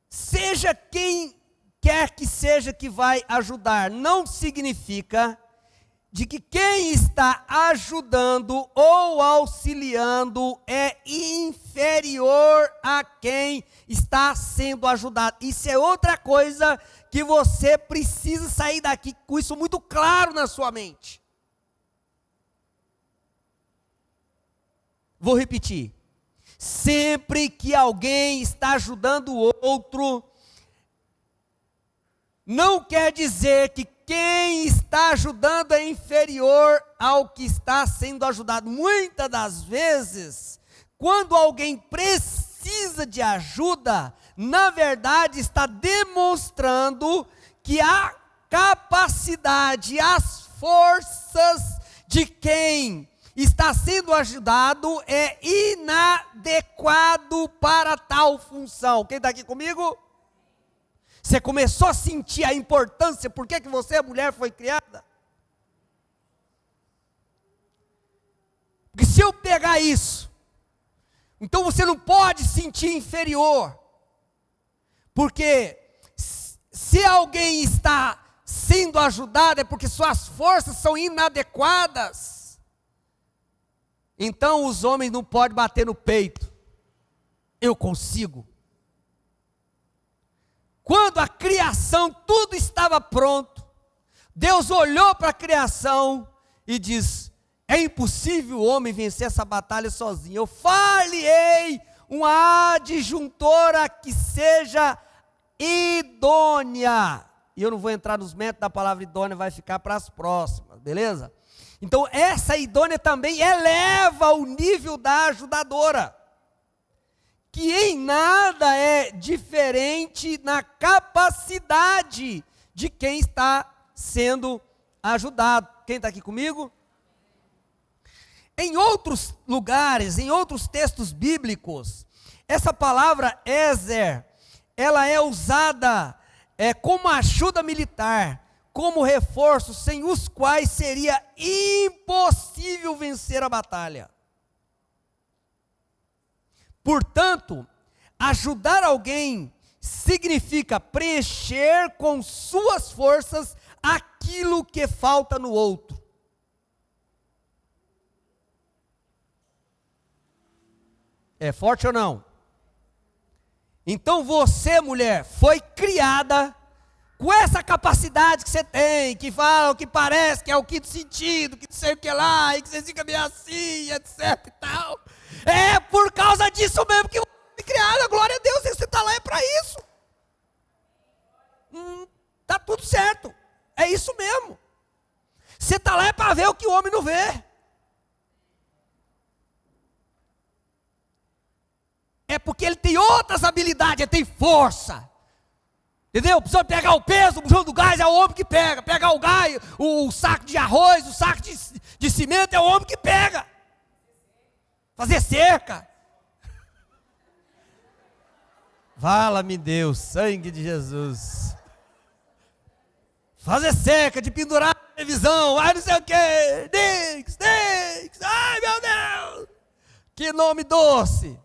Seja quem quer que seja que vai ajudar, não significa de que quem está ajudando ou auxiliando é inferior a quem está sendo ajudado. Isso é outra coisa que você precisa sair daqui com isso muito claro na sua mente. Vou repetir. Sempre que alguém está ajudando o outro, não quer dizer que quem está ajudando é inferior ao que está sendo ajudado. Muitas das vezes, quando alguém precisa de ajuda, na verdade está demonstrando que a capacidade, as forças de quem está sendo ajudado é inadequado para tal função. Quem está aqui comigo? Você começou a sentir a importância, por que você, a mulher, foi criada? Porque se eu pegar isso, então você não pode se sentir inferior. Porque se alguém está sendo ajudado é porque suas forças são inadequadas. Então os homens não podem bater no peito. Eu consigo. Quando a criação, tudo estava pronto, Deus olhou para a criação e diz: é impossível o homem vencer essa batalha sozinho. Eu far-lhe-ei uma adjuntora que seja idônea. E eu não vou entrar nos métodos da palavra idônea, vai ficar para as próximas, beleza? Então essa idônea também eleva o nível da ajudadora, que em nada é diferente na capacidade de quem está sendo ajudado. Quem está aqui comigo? Em outros lugares, em outros textos bíblicos, essa palavra Ezer, ela é usada como ajuda militar, como reforço, sem os quais seria impossível vencer a batalha. Portanto, ajudar alguém significa preencher com suas forças aquilo que falta no outro. É forte ou não? Então você, mulher, foi criada com essa capacidade que você tem, que fala o que parece, que é o quinto sentido, que não sei o que lá, e que você fica meio assim, etc e tal. É por causa disso mesmo que você foi criada, glória a Deus, e você está lá é para isso. Tá tudo certo, é isso mesmo. Você está lá é para ver o que o homem não vê. É porque ele tem outras habilidades, ele tem força. Entendeu? Precisa pegar o peso, o jogo do gás é o homem que pega. Pegar o gás, o saco de arroz, o saco de cimento é o homem que pega. Fazer cerca. Vala-me Deus, sangue de Jesus. Fazer cerca, de pendurar a televisão, ai não sei o que. Nix, ai meu Deus. Que nome doce.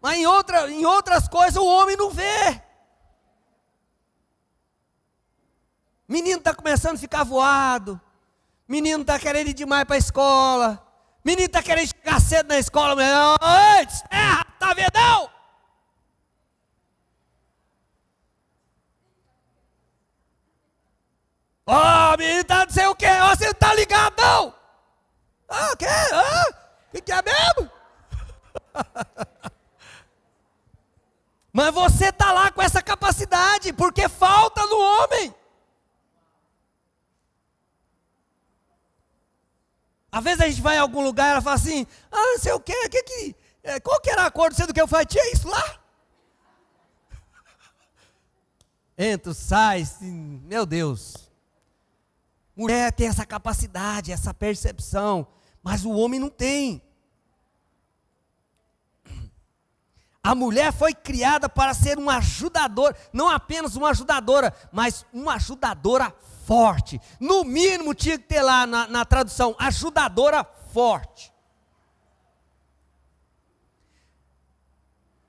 Mas em outras coisas o homem não vê. Menino está começando a ficar voado. Menino está querendo ir demais para a escola. Menino está querendo chegar cedo na escola. Antes, tá vendo não? Menino está não sei o quê. Você não está ligado não? O quê? Que é mesmo? Mas você está lá com essa capacidade, porque falta no homem. Às vezes a gente vai em algum lugar e ela fala assim, não sei o quê, qual que era a cor do que eu falei, tinha isso lá? Entra, sai, meu Deus. Mulher tem essa capacidade, essa percepção, mas o homem não tem. A mulher foi criada para ser uma ajudadora, não apenas uma ajudadora, mas uma ajudadora forte. No mínimo tinha que ter lá na tradução, ajudadora forte.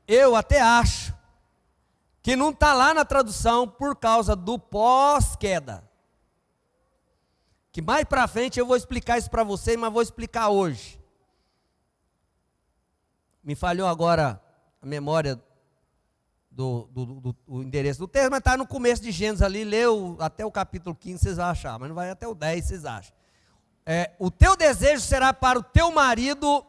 Eu até acho que não está lá na tradução por causa do pós-queda. Que mais para frente eu vou explicar isso para vocês, mas vou explicar hoje. Me falhou agora a memória do endereço do texto, mas está no começo de Gênesis ali, leu até o capítulo 15, vocês vão achar, mas não vai até o 10, vocês acham. o teu desejo será para o teu marido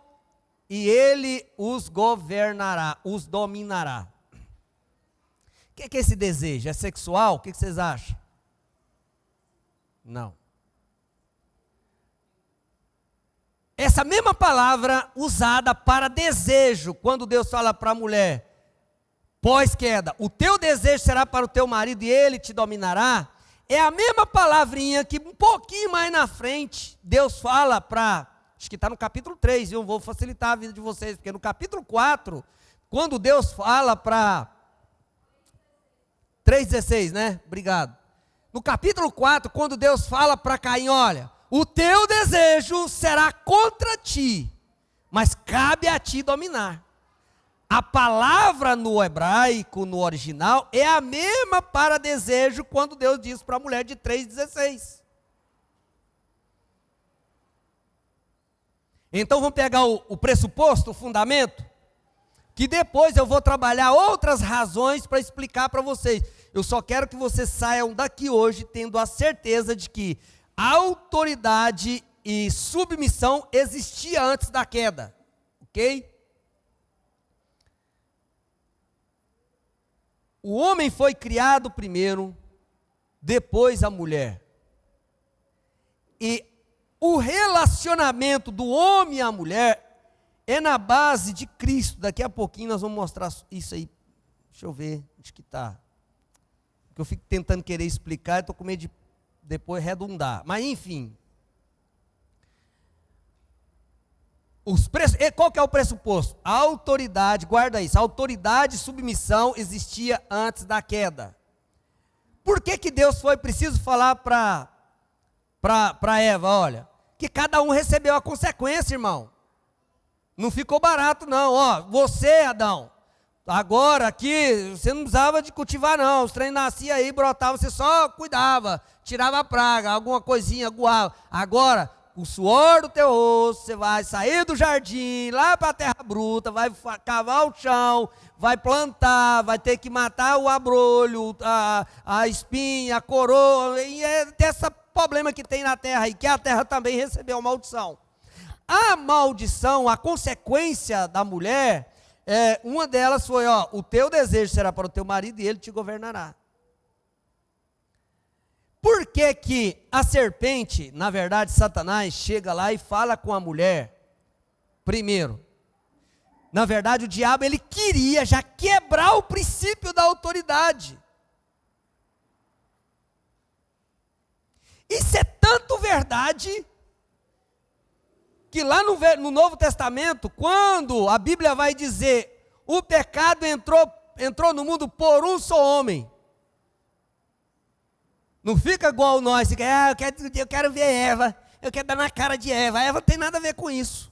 e ele os governará, os dominará. O que é esse desejo? É sexual? O que vocês acham? Não. Essa mesma palavra usada para desejo, quando Deus fala para a mulher, pós-queda, o teu desejo será para o teu marido e ele te dominará, é a mesma palavrinha que um pouquinho mais na frente, Deus fala para, acho que está no capítulo 3, viu? Vou facilitar a vida de vocês, porque no capítulo 4, quando Deus fala para, 3,16, né? Obrigado. No capítulo 4, quando Deus fala para Caim, olha, o teu desejo será contra ti, mas cabe a ti dominar. A palavra no hebraico, no original, é a mesma para desejo quando Deus diz para a mulher de 3,16. Então vamos pegar o pressuposto, o fundamento, que depois eu vou trabalhar outras razões para explicar para vocês. Eu só quero que vocês saiam daqui hoje tendo a certeza de que autoridade e submissão existia antes da queda, ok? O homem foi criado primeiro, depois a mulher. E o relacionamento do homem e a mulher é na base de Cristo. Daqui a pouquinho nós vamos mostrar isso aí. Deixa eu ver onde que está. Porque eu fico tentando querer explicar e estou com medo de depois redundar. Mas enfim. Qual que é o pressuposto? A autoridade, guarda isso, a autoridade e submissão existia antes da queda. Por que Deus foi preciso falar para Eva, olha, que cada um recebeu a consequência, irmão. Não ficou barato não, ó, você, Adão, agora aqui, você não precisava de cultivar não, os trem nasciam aí, brotavam, você só cuidava, tirava a praga, alguma coisinha, aguava. Agora, o suor do teu rosto, você vai sair do jardim, lá para a terra bruta, vai cavar o chão, vai plantar, vai ter que matar o abrolho, a espinha, a coroa, e é esse problema que tem na terra, e que a terra também recebeu a maldição. A maldição, a consequência da mulher, uma delas foi, ó, o teu desejo será para o teu marido e ele te governará. Por que que a serpente, na verdade, Satanás, chega lá e fala com a mulher? Primeiro, na verdade, o diabo, ele queria já quebrar o princípio da autoridade. Isso é tanto verdade, que lá no Novo Testamento, quando a Bíblia vai dizer, o pecado entrou no mundo por um só homem. Não fica igual nós, que eu quero ver Eva, eu quero dar na cara de Eva. A Eva não tem nada a ver com isso.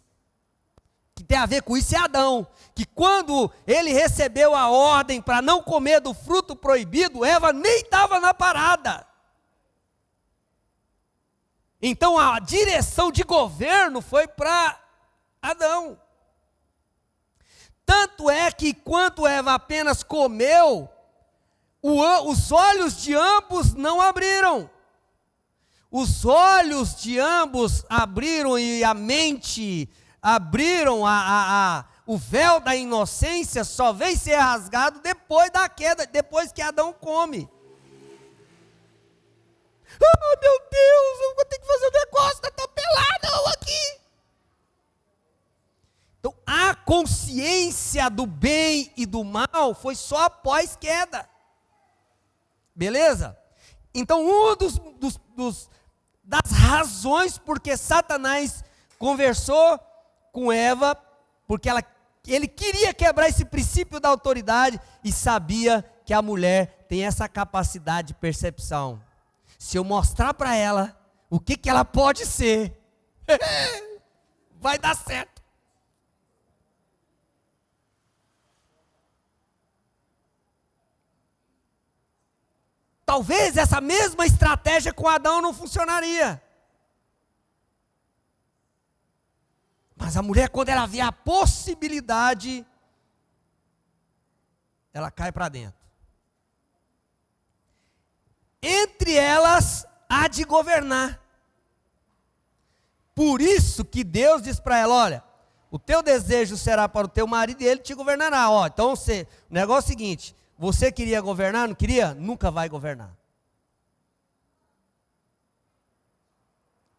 O que tem a ver com isso é Adão, que quando ele recebeu a ordem para não comer do fruto proibido, Eva nem estava na parada. Então a direção de governo foi para Adão. Tanto é que enquanto Eva apenas comeu, os olhos de ambos não abriram. Os olhos de ambos abriram e a mente abriram, o véu da inocência só vem ser rasgado depois da queda, depois que Adão come. Oh, meu Deus, eu vou ter que fazer um negócio, está tão pelado aqui. Então, a consciência do bem e do mal foi só após queda. Beleza? Então, das razões porque Satanás conversou com Eva, porque ele queria quebrar esse princípio da autoridade e sabia que a mulher tem essa capacidade de percepção. Se eu mostrar para ela o que ela pode ser, vai dar certo. Talvez essa mesma estratégia com Adão não funcionaria. Mas a mulher, quando ela vê a possibilidade, ela cai para dentro. Entre elas, há de governar. Por isso que Deus diz para ela, olha, o teu desejo será para o teu marido e ele te governará. Ó, então o negócio é o seguinte, você queria governar, não queria? Nunca vai governar.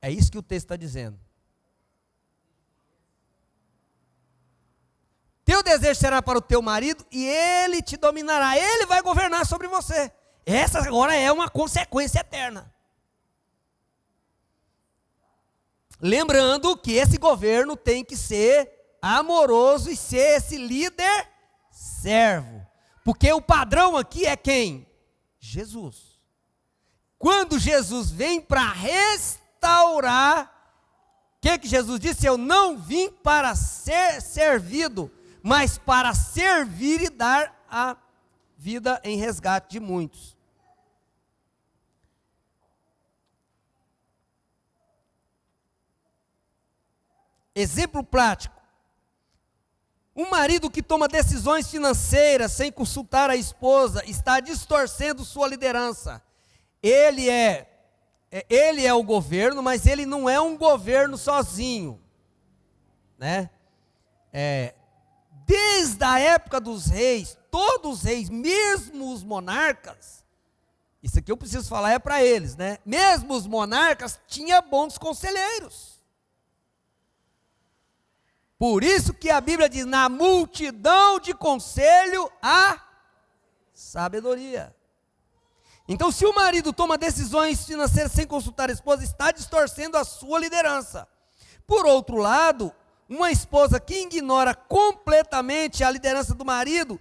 É isso que o texto está dizendo. Teu desejo será para o teu marido e ele te dominará. Ele vai governar sobre você. Essa agora é uma consequência eterna. Lembrando que esse governo tem que ser amoroso e ser esse líder servo. Porque o padrão aqui é quem? Jesus. Quando Jesus vem para restaurar, o que Jesus disse? Eu não vim para ser servido, mas para servir e dar a vida em resgate de muitos. Exemplo prático. Um marido que toma decisões financeiras sem consultar a esposa está distorcendo sua liderança. Ele é o governo, mas ele não é um governo sozinho, né? Desde a época dos reis, todos os reis, mesmo os monarcas, isso aqui eu preciso falar é para eles, né? Mesmo os monarcas tinham bons conselheiros. Por isso que a Bíblia diz, na multidão de conselho há sabedoria. Então, se o marido toma decisões financeiras sem consultar a esposa, está distorcendo a sua liderança. Por outro lado, uma esposa que ignora completamente a liderança do marido,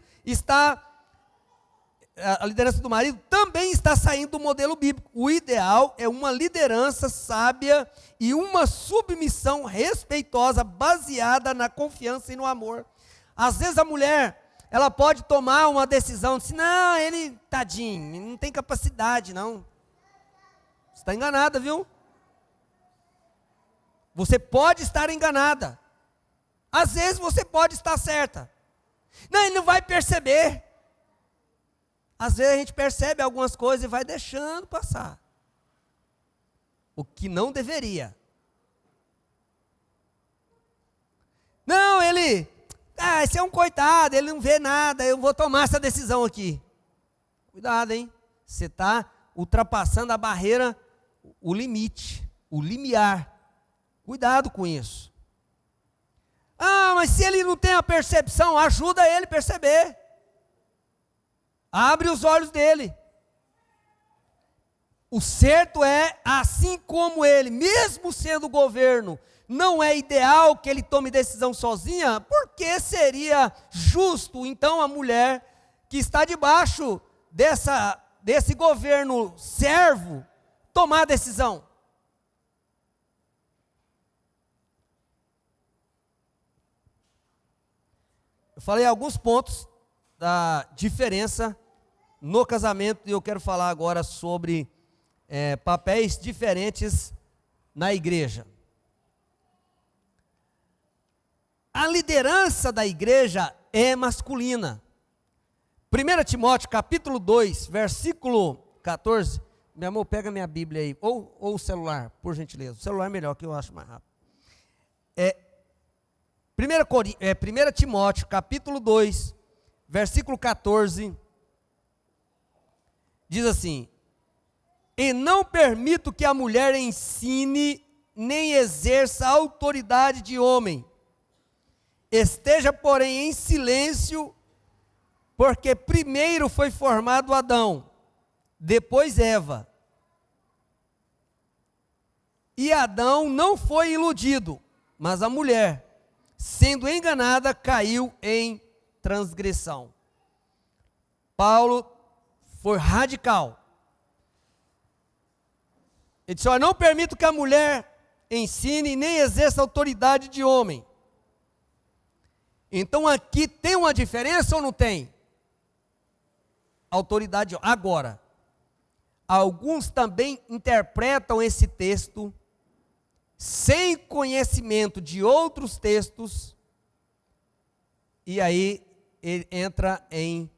também está saindo do modelo bíblico. O ideal é uma liderança sábia e uma submissão respeitosa, baseada na confiança e no amor. Às vezes a mulher, ela pode tomar uma decisão, assim, não, ele, tadinho, ele não tem capacidade, não. Você está enganada, viu? Você pode estar enganada. Às vezes você pode estar certa. Não, ele não vai perceber. Às vezes a gente percebe algumas coisas e vai deixando passar. O que não deveria. Não, esse é um coitado, ele não vê nada, eu vou tomar essa decisão aqui. Cuidado, hein? Você está ultrapassando a barreira, o limite, o limiar. Cuidado com isso. Ah, mas se ele não tem a percepção, ajuda ele a perceber. Abre os olhos dele. O certo é, assim como ele, mesmo sendo governo, não é ideal que ele tome decisão sozinha, porque seria justo, então, a mulher que está debaixo desse governo servo, tomar a decisão? Eu falei alguns pontos da diferença no casamento e eu quero falar agora sobre papéis diferentes na igreja. A liderança da igreja é masculina. 1 Timóteo capítulo 2, versículo 14. Meu amor, pega minha Bíblia aí, ou o celular, por gentileza. O celular é melhor, que eu acho mais rápido. 1 Timóteo capítulo 2, versículo 14, diz assim: e não permito que a mulher ensine, nem exerça a autoridade de homem. Esteja, porém, em silêncio, porque primeiro foi formado Adão, depois Eva. E Adão não foi iludido, mas a mulher, sendo enganada, caiu em transgressão. Paulo foi radical. Ele disse: eu não permito que a mulher ensine nem exerça autoridade de homem. Então aqui tem uma diferença ou não tem? Autoridade. Agora, alguns também interpretam esse texto sem conhecimento de outros textos, e aí ele entra em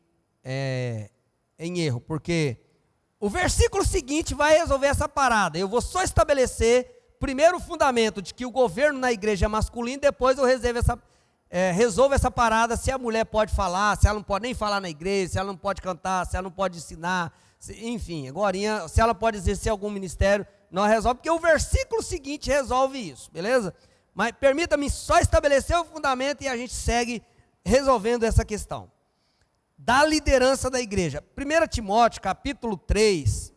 erro, porque o versículo seguinte vai resolver essa parada. Eu vou só estabelecer primeiro o fundamento de que o governo na igreja é masculino, depois eu resolvo essa parada, se a mulher pode falar, se ela não pode nem falar na igreja, se ela não pode cantar, se ela não pode ensinar, enfim, agora, se ela pode exercer algum ministério, não resolve, porque o versículo seguinte resolve isso, beleza? Mas permita-me só estabelecer o fundamento e a gente segue resolvendo essa questão da liderança da igreja. 1 Timóteo, capítulo 3,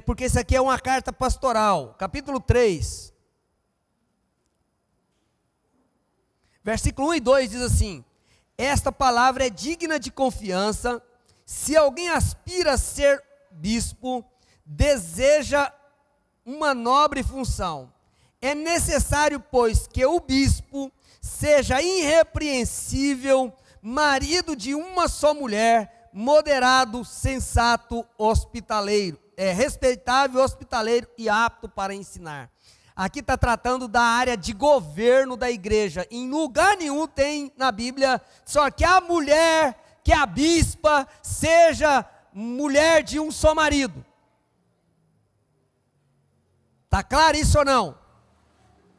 porque isso aqui é uma carta pastoral, capítulo 3, versículo 1 e 2 diz assim: esta palavra é digna de confiança, se alguém aspira a ser bispo, deseja uma nobre função, é necessário, pois, que o bispo seja irrepreensível, marido de uma só mulher, moderado, sensato, hospitaleiro, respeitável, hospitaleiro e apto para ensinar. Aqui está tratando da área de governo da igreja. Em lugar nenhum tem na Bíblia só que a mulher, que a bispa, seja mulher de um só marido. Está claro isso ou não?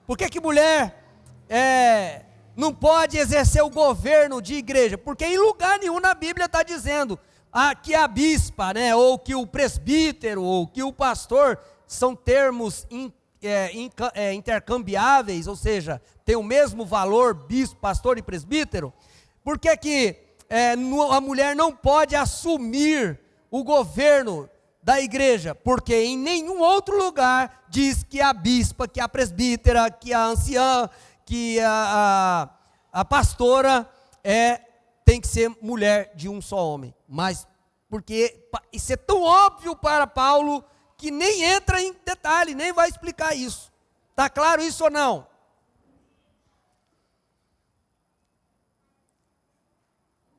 Por que mulher não pode exercer o governo de igreja? Porque em lugar nenhum na Bíblia está dizendo que a bispa, né, ou que o presbítero, ou que o pastor, são termos intercambiáveis, ou seja, tem o mesmo valor, bispo, pastor e presbítero. Por que a mulher não pode assumir o governo da igreja? Porque em nenhum outro lugar diz que a bispa, que a presbítera, que a anciã, que a pastora tem que ser mulher de um só homem. Mas porque isso é tão óbvio para Paulo que nem entra em detalhe, nem vai explicar isso. Está claro isso ou não?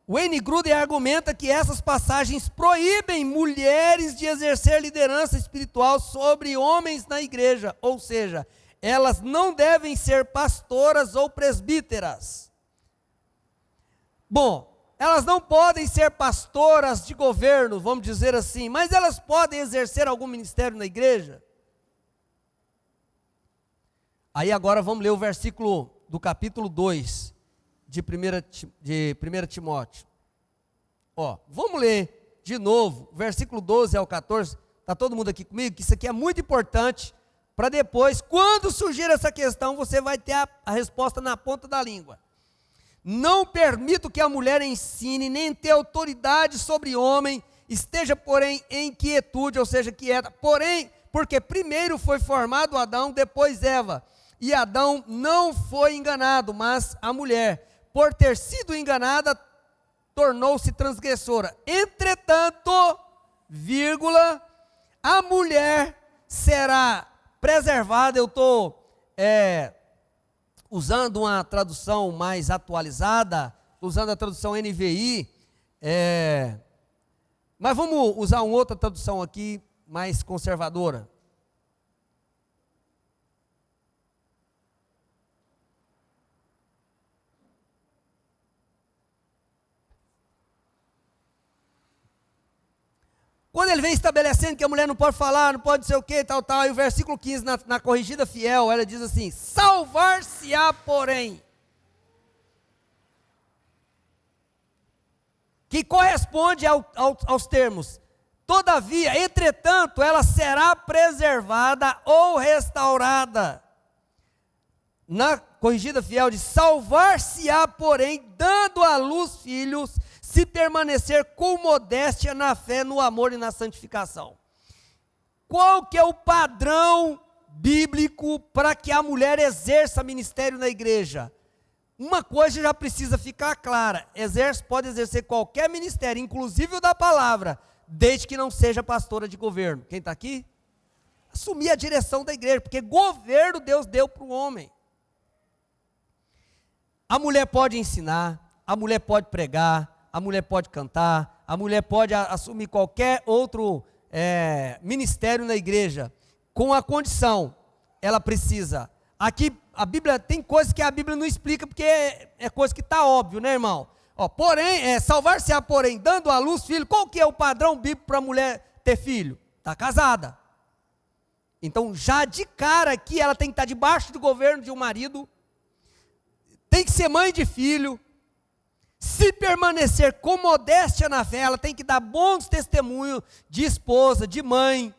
Wayne Grudem argumenta que essas passagens proíbem mulheres de exercer liderança espiritual sobre homens na igreja, ou seja, elas não devem ser pastoras ou presbíteras. Bom, elas não podem ser pastoras de governo, vamos dizer assim, mas elas podem exercer algum ministério na igreja? Aí agora vamos ler o versículo do capítulo 2 de 1 Timóteo. Vamos ler de novo, versículo 12 ao 14, está todo mundo aqui comigo? Que isso aqui é muito importante, para depois, quando surgir essa questão, você vai ter a resposta na ponta da língua. Não permito que a mulher ensine, nem tenha autoridade sobre homem, esteja, porém, em quietude, ou seja, quieta. Porém, porque primeiro foi formado Adão, depois Eva. E Adão não foi enganado, mas a mulher, por ter sido enganada, tornou-se transgressora. Entretanto, a mulher será preservada. Eu estou usando uma tradução mais atualizada, usando a tradução NVI, mas vamos usar uma outra tradução aqui, mais conservadora. Quando ele vem estabelecendo que a mulher não pode falar, não pode ser o que, tal, e o versículo 15, na corrigida fiel, ela diz assim: salvar-se-á, porém, que corresponde aos termos, todavia, entretanto, ela será preservada ou restaurada. Na corrigida fiel diz: salvar-se-á, porém, dando à luz filhos, se permanecer com modéstia na fé, no amor e na santificação. Qual que é o padrão bíblico para que a mulher exerça ministério na igreja? Uma coisa já precisa ficar clara: pode exercer qualquer ministério, inclusive o da palavra, desde que não seja pastora de governo. Quem está aqui? Assumir a direção da igreja, porque governo Deus deu para o homem. A mulher pode ensinar, a mulher pode pregar, a mulher pode cantar, a mulher pode assumir qualquer outro ministério na igreja, com a condição, ela precisa. Aqui a Bíblia tem coisas que a Bíblia não explica, porque é coisa que está óbvio, né, irmão? Ó, porém, salvar-se-á, porém, dando à luz filho. Qual que é o padrão bíblico para a mulher ter filho? Está casada. Então, já de cara aqui, ela tem que estar debaixo do governo de um marido, tem que ser mãe de filho. Se permanecer com modéstia na fé, ela tem que dar bons testemunhos de esposa, de mãe.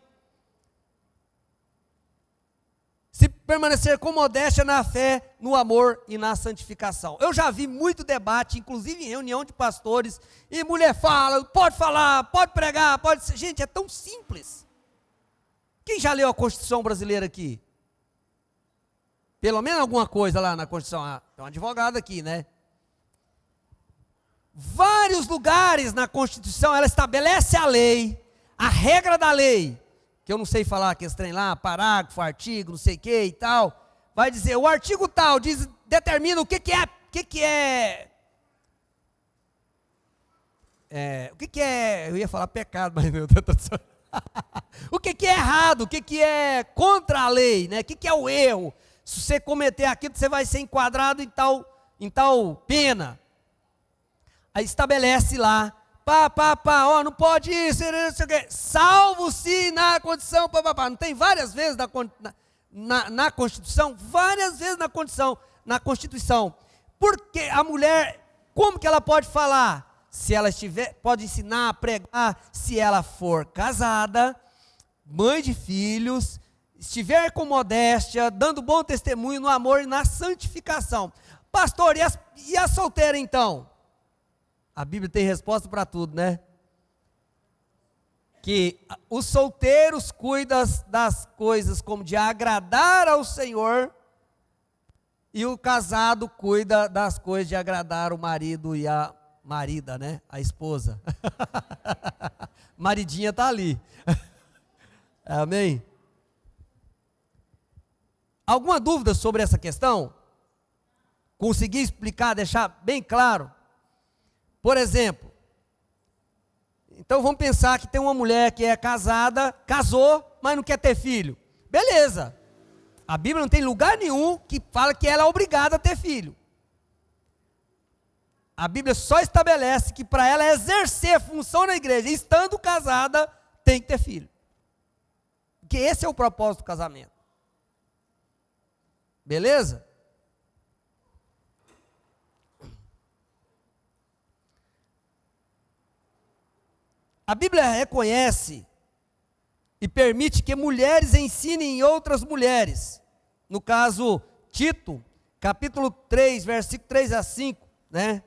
Se permanecer com modéstia na fé, no amor e na santificação. Eu já vi muito debate, inclusive em reunião de pastores, e mulher fala, pode falar, pode pregar, pode ser. Gente, é tão simples. Quem já leu a Constituição brasileira aqui? Pelo menos alguma coisa lá na Constituição. Ah, tem um advogado aqui, né? Vários lugares na Constituição, ela estabelece a lei, a regra da lei, que eu não sei falar que esse trem lá, parágrafo, artigo, não sei o que e tal, vai dizer, o artigo tal determina o que é, eu ia falar pecado, mas meu Deus, o que é errado, o que é contra a lei, né? O que é o erro, se você cometer aquilo, você vai ser enquadrado em tal pena. Aí estabelece lá, ó, não pode isso, não sei o quê, salvo-se na condição, não tem várias vezes na Constituição, várias vezes na Constituição, porque a mulher, como que ela pode falar? Se ela pode ensinar, pregar, se ela for casada, mãe de filhos, estiver com modéstia, dando bom testemunho no amor e na santificação. Pastor, e a solteira então? A Bíblia tem resposta para tudo, né? Que os solteiros cuidam das coisas como de agradar ao Senhor, e o casado cuida das coisas de agradar o marido e a marida, né? A esposa. Maridinha está ali. Amém? Alguma dúvida sobre essa questão? Consegui explicar, deixar bem claro? Por exemplo, então vamos pensar que tem uma mulher que é casada, casou, mas não quer ter filho. Beleza. A Bíblia não tem lugar nenhum que fala que ela é obrigada a ter filho. A Bíblia só estabelece que para ela exercer função na igreja, estando casada, tem que ter filho. Porque esse é o propósito do casamento. Beleza? A Bíblia reconhece e permite que mulheres ensinem outras mulheres. No caso, Tito, capítulo 3, versículo 3 a 5, né?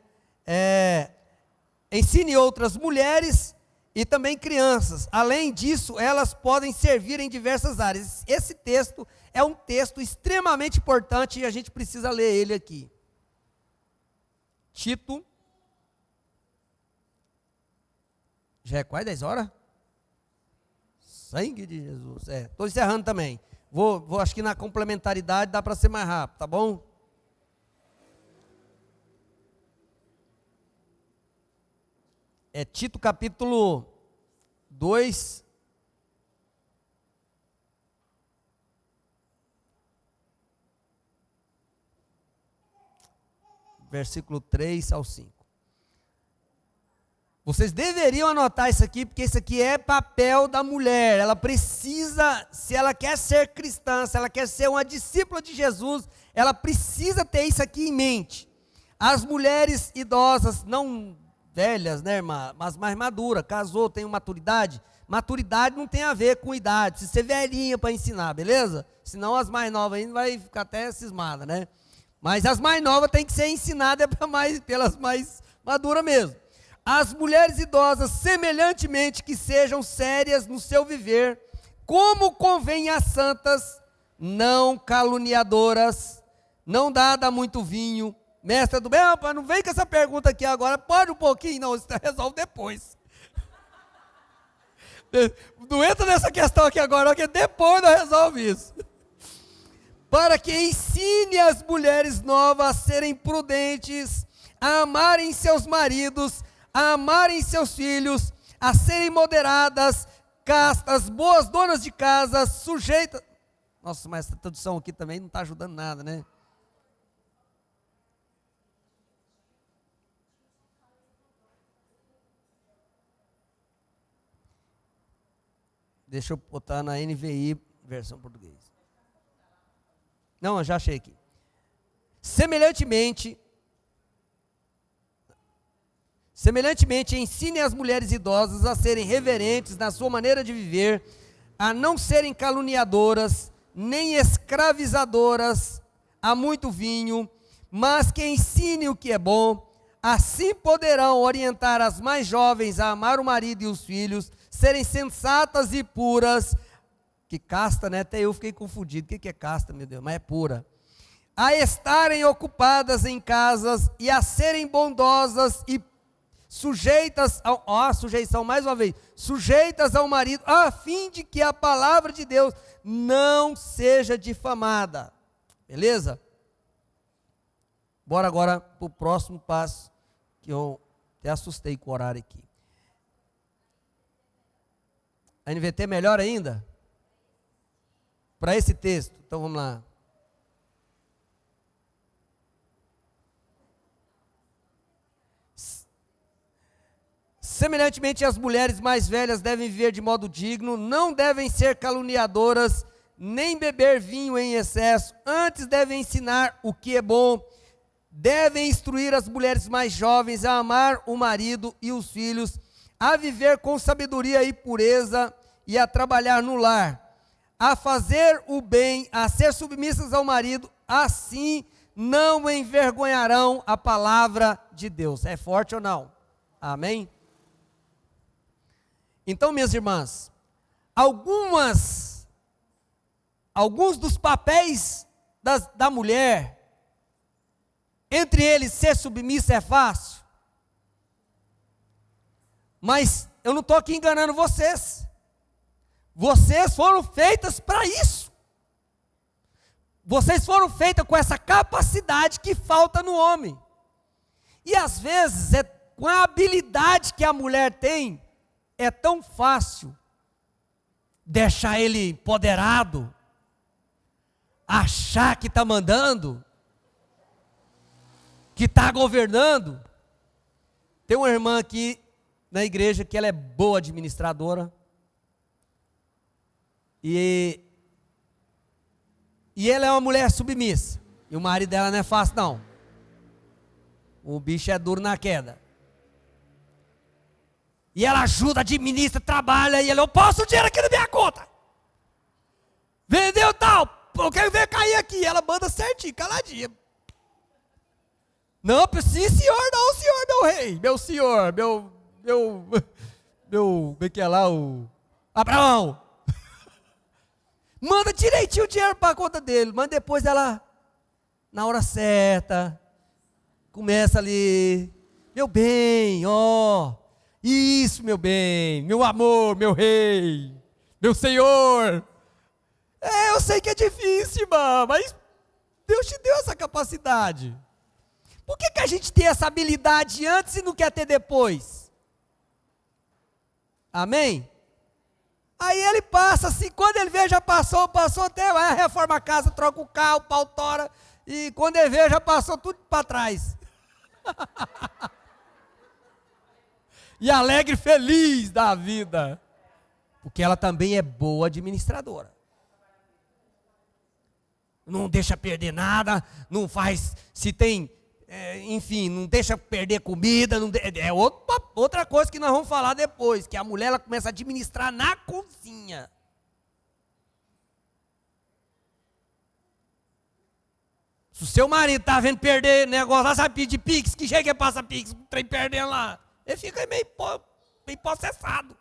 Ensine outras mulheres e também crianças. Além disso, elas podem servir em diversas áreas. Esse texto é um texto extremamente importante e a gente precisa ler ele aqui. Tito. Já é quase 10 horas? Sangue de Jesus. Estou encerrando também. Vou, acho que na complementaridade dá para ser mais rápido, tá bom? Tito capítulo 2. Versículo 3 ao 5. Vocês deveriam anotar isso aqui, porque isso aqui é papel da mulher. Ela precisa, se ela quer ser cristã, se ela quer ser uma discípula de Jesus, ela precisa ter isso aqui em mente. As mulheres idosas, não velhas, né, irmã, mas mais madura, casou, tem maturidade. Maturidade não tem a ver com idade, precisa ser velhinha para ensinar, beleza? Senão as mais novas ainda vai ficar até cismada, né? Mas as mais novas têm que ser ensinadas pelas mais maduras mesmo. As mulheres idosas, semelhantemente que sejam sérias no seu viver, como convém às santas, não caluniadoras, não dada a muito vinho. Mestra do bem, não vem com essa pergunta aqui agora, pode um pouquinho, não, isso resolve depois. Não entra nessa questão aqui agora, porque depois nós resolve isso. Para que ensine as mulheres novas a serem prudentes, a amarem seus maridos, a amarem seus filhos, a serem moderadas, castas, boas donas de casa, sujeitas. Nossa, mas essa tradução aqui também não está ajudando nada, né? Deixa eu botar na NVI, versão português. Não, eu já achei aqui. Semelhantemente, ensine as mulheres idosas a serem reverentes na sua maneira de viver, a não serem caluniadoras, nem escravizadoras a muito vinho, mas que ensine o que é bom. Assim poderão orientar as mais jovens a amar o marido e os filhos, serem sensatas e puras. Que casta, né? Até eu fiquei confundido. O que é casta, meu Deus? Mas é pura. A estarem ocupadas em casas e a serem bondosas e sujeitas sujeição mais uma vez, sujeitas ao marido, a fim de que a palavra de Deus não seja difamada. Beleza? Bora agora para o próximo passo, que eu até assustei com o horário aqui. A NVT é melhor ainda? Para esse texto, então vamos lá. Semelhantemente, as mulheres mais velhas devem viver de modo digno, não devem ser caluniadoras, nem beber vinho em excesso, antes devem ensinar o que é bom, devem instruir as mulheres mais jovens a amar o marido e os filhos, a viver com sabedoria e pureza e a trabalhar no lar, a fazer o bem, a ser submissas ao marido, assim não envergonharão a palavra de Deus. É forte ou não? Amém? Então, minhas irmãs, alguns dos papéis da mulher, entre eles ser submissa é fácil, mas eu não estou aqui enganando vocês. Vocês foram feitas para isso. Vocês foram feitas com essa capacidade que falta no homem. E às vezes, com a habilidade que a mulher tem, é tão fácil deixar ele empoderado, achar que está mandando, que está governando. Tem uma irmã aqui na igreja que ela é boa administradora, e ela é uma mulher submissa, e o marido dela não é fácil não, o bicho é duro na queda. E ela ajuda, administra, trabalha, e ela, eu posso o dinheiro aqui na minha conta. Vendeu tal, eu quero ver cair aqui. Ela manda certinho, caladinha. Não, sim senhor, não senhor, meu rei, meu senhor, meu, como é que é lá, o Abraão. Manda direitinho o dinheiro para a conta dele, mas depois ela, na hora certa, começa ali, meu bem, ó. Isso, meu bem, meu amor, meu rei, meu senhor. Eu sei que é difícil, irmã, mas Deus te deu essa capacidade. Por que a gente tem essa habilidade antes e não quer ter depois? Amém? Aí ele passa assim, quando ele vê já passou até, vai, reforma a casa, troca o carro, o pau tora, e quando ele vê já passou tudo para trás. E alegre, feliz da vida, porque ela também é boa administradora. Não deixa perder nada, não faz, se tem, enfim, não deixa perder comida, outra coisa que nós vamos falar depois, que a mulher ela começa a administrar na cozinha. Se o seu marido está vendo perder negócio, lá sabe pedir pix, que chega e passa pix, o trem perdendo lá. Ele fica meio possessado.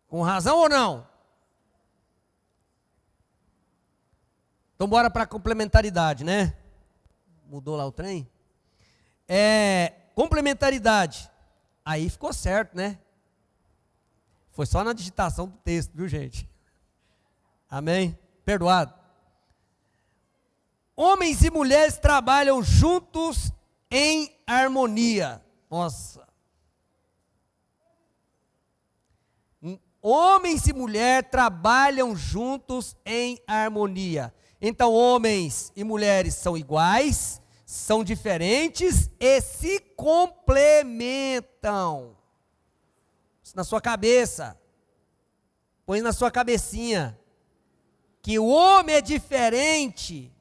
Com razão ou não? Então bora para a complementaridade, né? Mudou lá o trem? Complementaridade. Aí ficou certo, né? Foi só na digitação do texto, viu, gente? Amém? Perdoado. Homens e mulheres trabalham juntos em harmonia. Nossa. Homens e mulher trabalham juntos em harmonia. Então, homens e mulheres são iguais, são diferentes e se complementam. isso na sua cabeça. Põe na sua cabecinha. Que o homem é diferente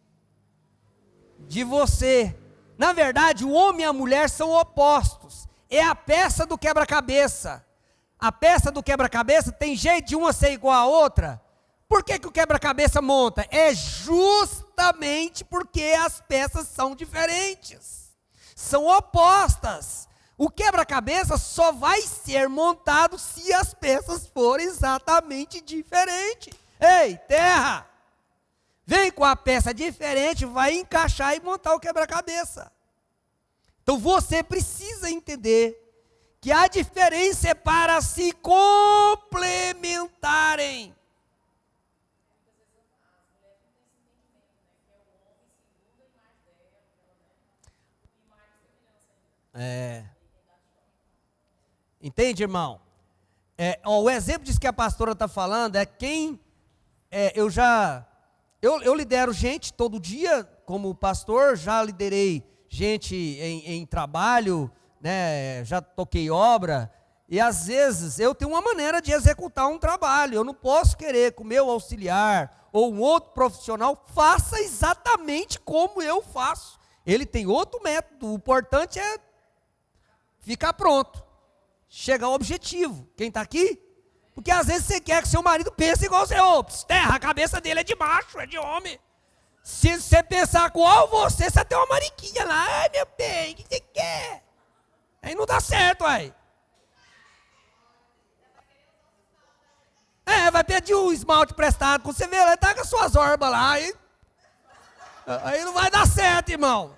de você. Na verdade, o homem e a mulher são opostos. É a peça do quebra-cabeça. A peça do quebra-cabeça tem jeito de uma ser igual à outra. Por que o quebra-cabeça monta? É justamente porque as peças são diferentes. São opostas. O quebra-cabeça só vai ser montado se as peças forem exatamente diferentes. Ei, terra! Vem com a peça diferente, vai encaixar e montar o quebra-cabeça. Então você precisa entender que a diferença é para se complementarem. Entende, irmão? O exemplo disso que a pastora está falando é quem... Eu lidero gente todo dia como pastor, já liderei gente em trabalho, né, já toquei obra, e às vezes eu tenho uma maneira de executar um trabalho. Eu não posso querer que o meu auxiliar ou um outro profissional faça exatamente como eu faço. Ele tem outro método, o importante é ficar pronto, chegar ao objetivo. Quem está aqui? Porque às vezes você quer que seu marido pense igual você. Terra, a cabeça dele é de macho, é de homem. Se você pensar igual você tem uma mariquinha lá. Ai, meu bem, o que você quer? Aí não dá certo, aí. Vai pedir um esmalte prestado, quando você vê, ele tá com as suas orbas lá, aí não vai dar certo, irmão.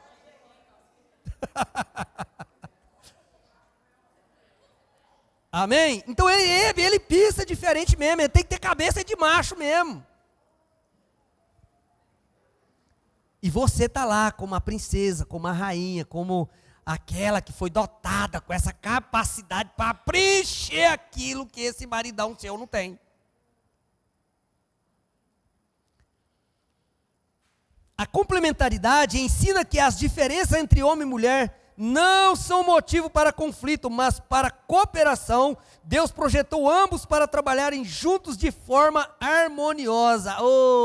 Amém? Então ele pensa diferente mesmo, ele tem que ter cabeça de macho mesmo. E você está lá como a princesa, como a rainha, como aquela que foi dotada com essa capacidade para preencher aquilo que esse maridão seu não tem. A complementaridade ensina que as diferenças entre homem e mulher não são motivo para conflito, mas para cooperação. Deus projetou ambos para trabalharem juntos de forma harmoniosa.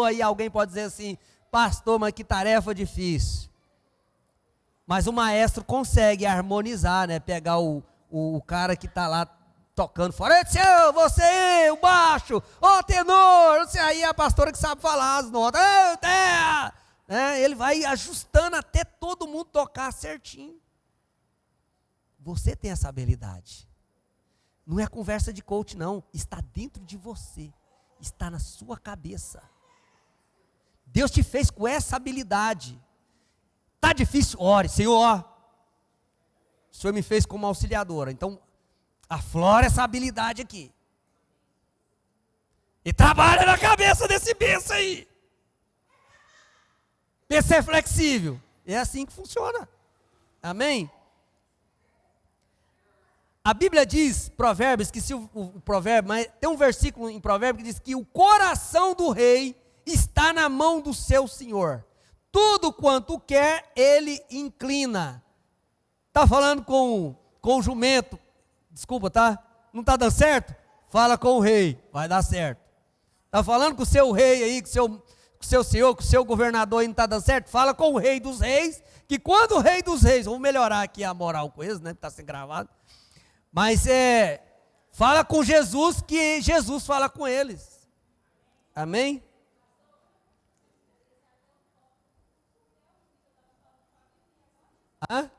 Aí alguém pode dizer assim: pastor, mas que tarefa difícil. Mas o maestro consegue harmonizar, né? Pegar o cara que está lá tocando fora. Você, o baixo, o tenor. Não sei, aí é a pastora que sabe falar as notas. Ele vai ajustando até todo mundo tocar certinho. Você tem essa habilidade. Não é conversa de coach, não. Está dentro de você. Está na sua cabeça. Deus te fez com essa habilidade. Está difícil? Ore, Senhor. O Senhor me fez como auxiliadora. Então, aflora essa habilidade aqui. E trabalha na cabeça desse benção aí. Pensa é flexível. É assim que funciona. Amém? A Bíblia diz, Provérbios, que se o provérbio, mas tem um versículo em Provérbios que diz que o coração do rei está na mão do seu senhor. Tudo quanto quer, ele inclina. Está falando com o jumento, desculpa, tá? Não está dando certo? Fala com o rei, vai dar certo. Está falando com o seu rei aí, com o seu senhor, com o seu governador aí, não está dando certo? Fala com o rei dos reis, que quando o rei dos reis, vamos melhorar aqui a moral com eles, né? Está sendo gravado. Mas fala com Jesus, que Jesus fala com eles. Amém? Hã?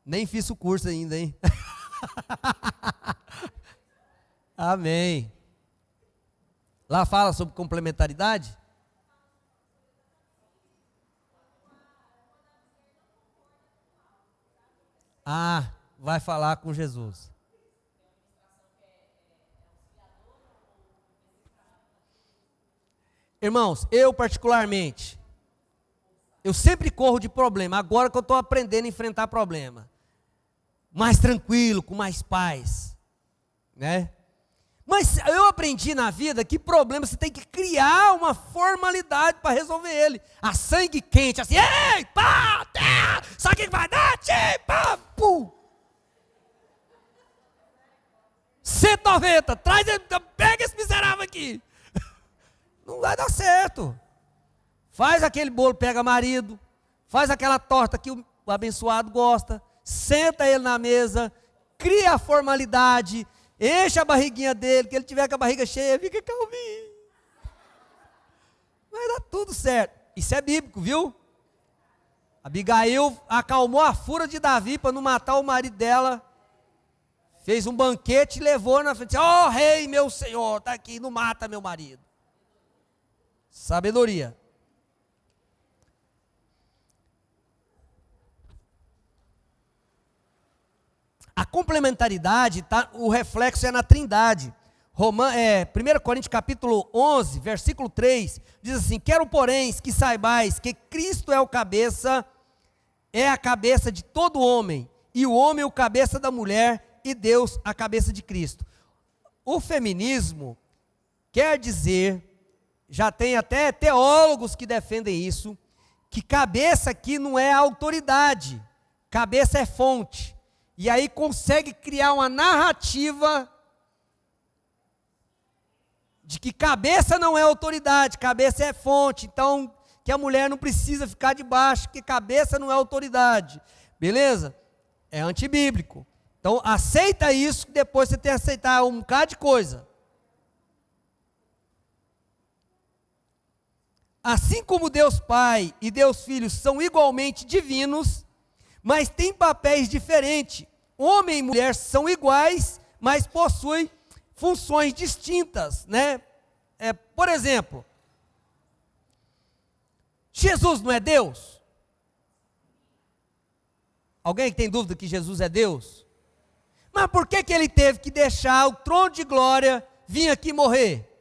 Nem fiz o curso ainda, hein? Amém. Lá fala sobre complementaridade? Vai falar com Jesus. Irmãos, eu particularmente, eu sempre corro de problema. Agora que eu estou aprendendo a enfrentar problema, mais tranquilo, com mais paz, né? Mas eu aprendi na vida que problema você tem que criar uma formalidade para resolver ele. A sangue quente, assim, ei, pá, tá, sabe o que vai dar? Tchê, pá, pum. 190, traz, pega esse miserável aqui. Não vai dar certo. Faz aquele bolo, pega marido, faz aquela torta que o abençoado gosta, senta ele na mesa, cria a formalidade, enche a barriguinha dele, que ele tiver com a barriga cheia, fica calminho. Vai dar tudo certo. Isso é bíblico, viu? Abigail acalmou a fúria de Davi para não matar o marido dela. Fez um banquete e levou na frente. Ó, rei, meu senhor, está aqui, não mata meu marido. Sabedoria. A complementaridade, tá, o reflexo é na Trindade. 1 Coríntios capítulo 11, versículo 3, diz assim: quero, porém, que saibais que Cristo é a cabeça de todo homem, e o homem o cabeça da mulher, e Deus a cabeça de Cristo. O feminismo quer dizer, já tem até teólogos que defendem isso, que cabeça aqui não é autoridade, cabeça é fonte. E aí consegue criar uma narrativa de que cabeça não é autoridade, cabeça é fonte. Então, que a mulher não precisa ficar debaixo, que cabeça não é autoridade. Beleza? É antibíblico. Então, aceita isso, que depois você tem que aceitar um bocado de coisa. Assim como Deus Pai e Deus Filho são igualmente divinos, mas têm papéis diferentes. Homem e mulher são iguais, mas possuem funções distintas, né? Por exemplo, Jesus não é Deus? Alguém que tem dúvida que Jesus é Deus? Mas por que ele teve que deixar o trono de glória vir aqui morrer?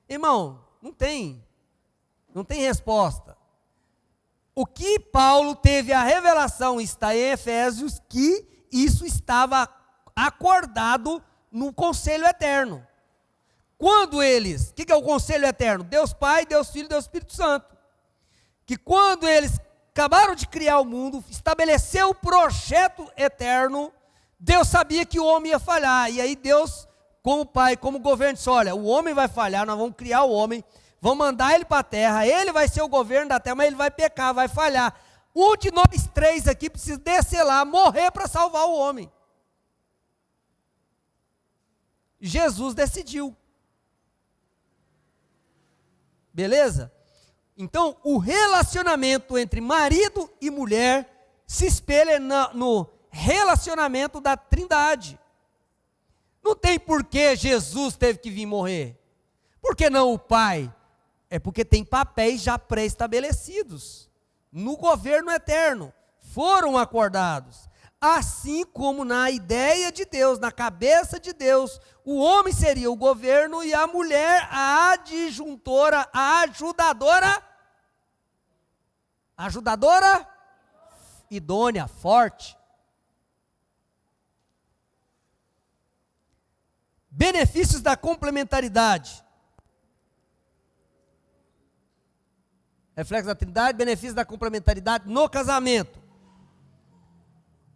Irmão, não tem resposta. O que Paulo teve a revelação, está em Efésios, que isso estava acordado no conselho eterno. Quando eles, o que é o conselho eterno? Deus Pai, Deus Filho, Deus Espírito Santo. Que quando eles acabaram de criar o mundo, estabeleceu o projeto eterno, Deus sabia que o homem ia falhar. E aí Deus, como Pai, como governo, disse: olha, o homem vai falhar, nós vamos criar o homem, vamos mandar ele para a terra, ele vai ser o governo da terra, mas ele vai pecar, vai falhar. Um de nós três aqui precisa descer lá, morrer para salvar o homem. Jesus decidiu. Beleza? Então, o relacionamento entre marido e mulher se espelha no relacionamento da Trindade. Não tem por que Jesus teve que vir morrer. Por que não o Pai? É porque tem papéis já pré-estabelecidos. No governo eterno. Foram acordados. Assim como na ideia de Deus, na cabeça de Deus, o homem seria o governo e a mulher a adjuntora, a ajudadora. Ajudadora idônea, forte. Benefícios da complementaridade. Reflexo da Trindade, benefícios da complementaridade no casamento.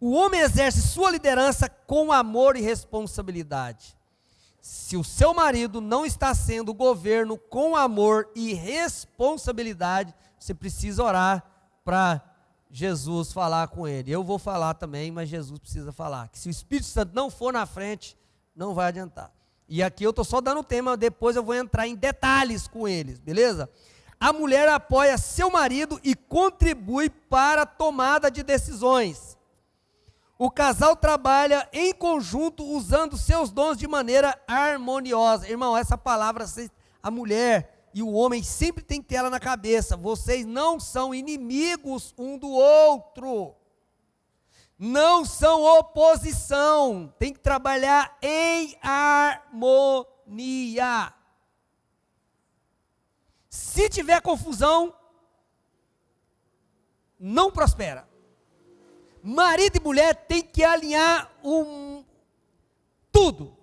O homem exerce sua liderança com amor e responsabilidade. Se o seu marido não está sendo governo com amor e responsabilidade, você precisa orar para Jesus falar com ele. Eu vou falar também, mas Jesus precisa falar. Que se o Espírito Santo não for na frente, não vai adiantar. E aqui eu estou só dando o tema, depois eu vou entrar em detalhes com eles, beleza? A mulher apoia seu marido e contribui para a tomada de decisões. O casal trabalha em conjunto usando seus dons de maneira harmoniosa. Irmão, essa palavra, a mulher e o homem sempre tem que ter ela na cabeça. Vocês não são inimigos um do outro. Não são oposição. Tem que trabalhar em harmonia. Se tiver confusão, não prospera. Marido e mulher tem que alinhar tudo.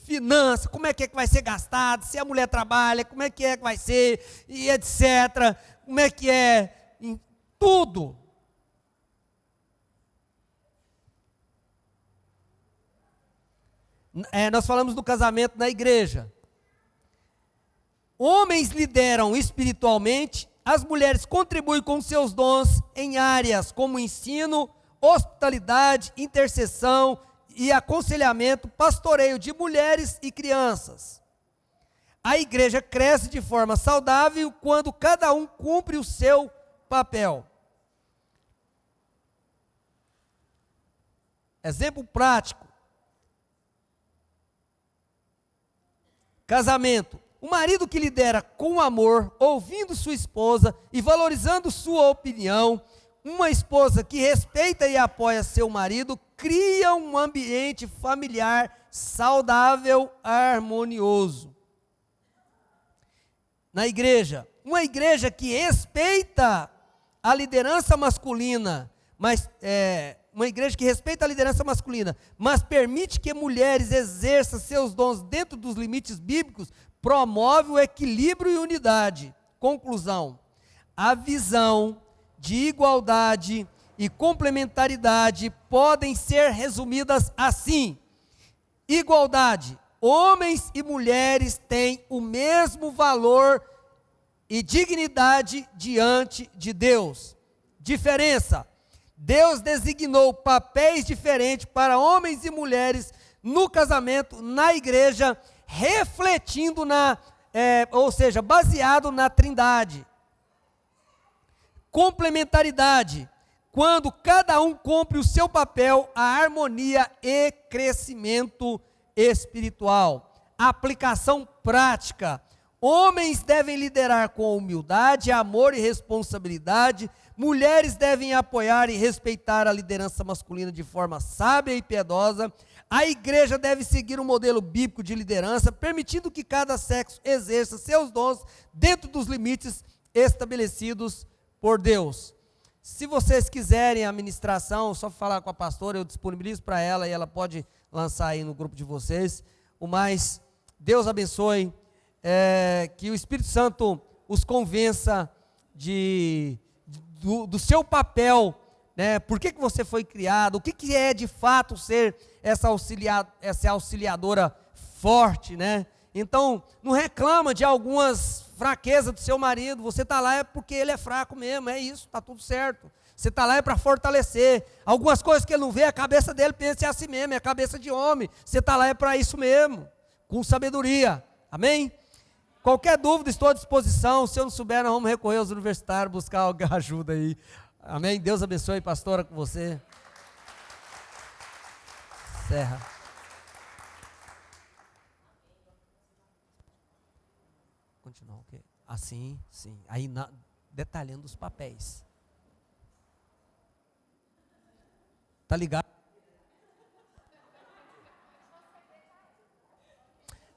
finanças, como é que vai ser gastado, se a mulher trabalha, como é que vai ser, e etc. Como é que é, em tudo. Nós falamos do casamento na igreja. Homens lideram espiritualmente, as mulheres contribuem com seus dons em áreas como ensino, hospitalidade, intercessão e aconselhamento, pastoreio de mulheres e crianças. A igreja cresce de forma saudável quando cada um cumpre o seu papel. Exemplo prático. Casamento. O marido que lidera com amor, ouvindo sua esposa e valorizando sua opinião, uma esposa que respeita e apoia seu marido, cria um ambiente familiar saudável, harmonioso. Na igreja, uma igreja que respeita a liderança masculina, mas permite que mulheres exerçam seus dons dentro dos limites bíblicos, promove o equilíbrio e unidade. Conclusão: a visão de igualdade e complementaridade podem ser resumidas assim: igualdade, homens e mulheres têm o mesmo valor e dignidade diante de Deus. Diferença: Deus designou papéis diferentes para homens e mulheres no casamento, na igreja, refletindo baseado na Trindade. Complementaridade: quando cada um cumpre o seu papel, a harmonia e crescimento espiritual. Aplicação prática: homens devem liderar com humildade, amor e responsabilidade. Mulheres devem apoiar e respeitar a liderança masculina de forma sábia e piedosa. A igreja deve seguir um modelo bíblico de liderança, permitindo que cada sexo exerça seus dons dentro dos limites estabelecidos por Deus. Se vocês quiserem a ministração, só falar com a pastora, eu disponibilizo para ela e ela pode lançar aí no grupo de vocês. O mais, Deus abençoe, que o Espírito Santo os convença do seu papel, né? Por que você foi criado, o que é de fato ser essa auxiliadora forte, né? Então, não reclama de algumas fraquezas do seu marido, você está lá é porque ele é fraco mesmo, é isso, está tudo certo. Você está lá é para fortalecer. Algumas coisas que ele não vê, a cabeça dele pensa assim mesmo, é a cabeça de homem. Você está lá é para isso mesmo, com sabedoria, amém? Qualquer dúvida, estou à disposição. Se eu não souber, nós vamos recorrer aos universitários, buscar alguma ajuda aí. Amém? Deus abençoe, pastora, com você. Serra. Continua o quê? Assim, sim. Aí, detalhando os papéis. Tá ligado?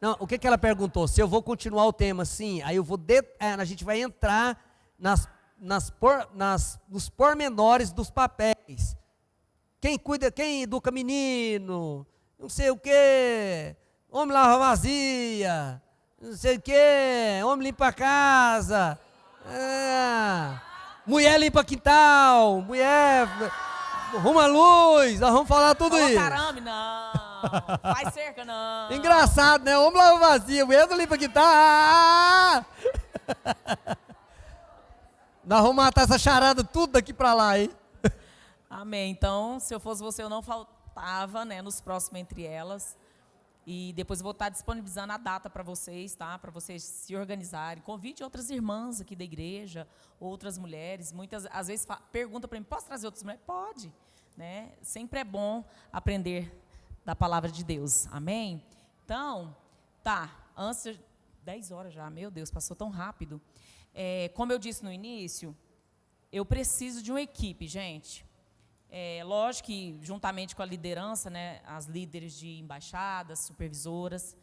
Não, o que ela perguntou? Se eu vou continuar o tema, sim. Aí eu vou, a gente vai entrar nos pormenores dos papéis. Quem cuida, quem educa menino, não sei o quê, homem lava vazia, não sei o quê, homem limpa a casa, mulher limpa quintal, mulher arruma luz, nós vamos falar tudo isso. Caramba, não, faz cerca não. Engraçado, né? Homem lava vazia, mulher não limpa quintal. Nós vamos matar essa charada tudo daqui para lá, hein? Amém. Então, se eu fosse você, eu não faltava, né, nos próximos Entre Elas. E depois eu vou estar disponibilizando a data para vocês, tá? Para vocês se organizarem. Convide outras irmãs aqui da igreja, outras mulheres. Muitas, às vezes, perguntam para mim, posso trazer outras mulheres? Pode, né? Sempre é bom aprender da palavra de Deus. Amém? Então, tá. Antes, 10 horas já, meu Deus, passou tão rápido. Como eu disse no início, eu preciso de uma equipe, gente. Lógico que, juntamente com a liderança, né, as líderes de embaixadas, supervisoras,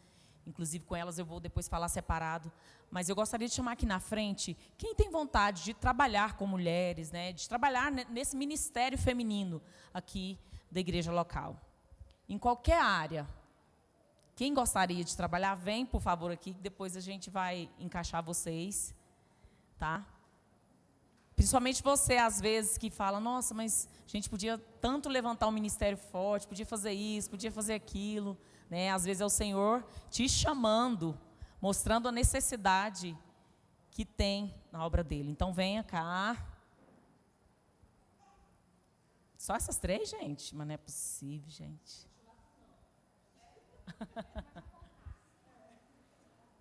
inclusive com elas eu vou depois falar separado, mas eu gostaria de chamar aqui na frente quem tem vontade de trabalhar com mulheres, né, de trabalhar nesse ministério feminino aqui da igreja local. Em qualquer área. Quem gostaria de trabalhar, vem, por favor, aqui, que depois a gente vai encaixar vocês, tá? Principalmente você, às vezes, que fala, nossa, mas a gente podia tanto levantar um ministério forte, podia fazer isso, podia fazer aquilo, né? Às vezes é o Senhor te chamando, mostrando a necessidade que tem na obra dele. Então, venha cá. Só essas 3, gente? Mas não é possível, gente.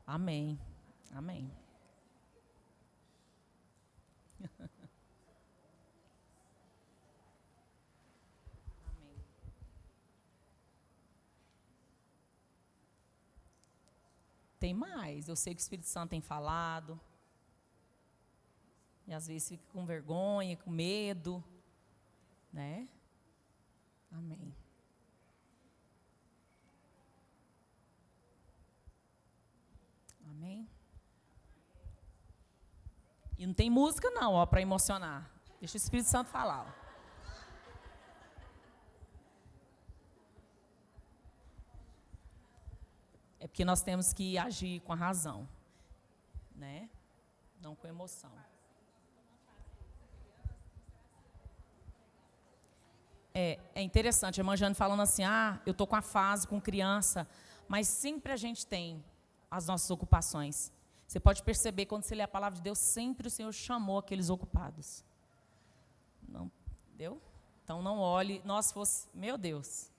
Amém. Amém. Tem mais. Eu sei que o Espírito Santo tem falado. E às vezes fica com vergonha, com medo. Né? Amém. Amém. E não tem música não, ó, para emocionar. Deixa o Espírito Santo falar, ó. É porque nós temos que agir com a razão, né? Não com emoção. É interessante, a irmã Jane falando assim, eu estou com a fase com criança, mas sempre a gente tem as nossas ocupações. Você pode perceber, quando você lê a palavra de Deus, sempre o Senhor chamou aqueles ocupados. Não, entendeu? Então não olhe, nós fosse, meu Deus.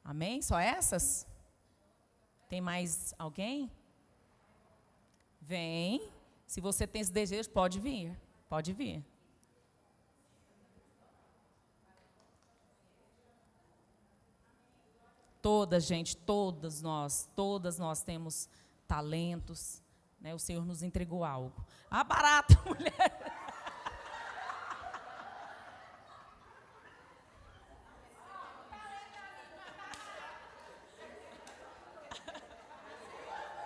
Amém? Só essas? Tem mais alguém? Vem. Se você tem esse desejo, pode vir. Pode vir. Todas, gente, todas nós temos talentos, né? O Senhor nos entregou algo. Barata, mulher!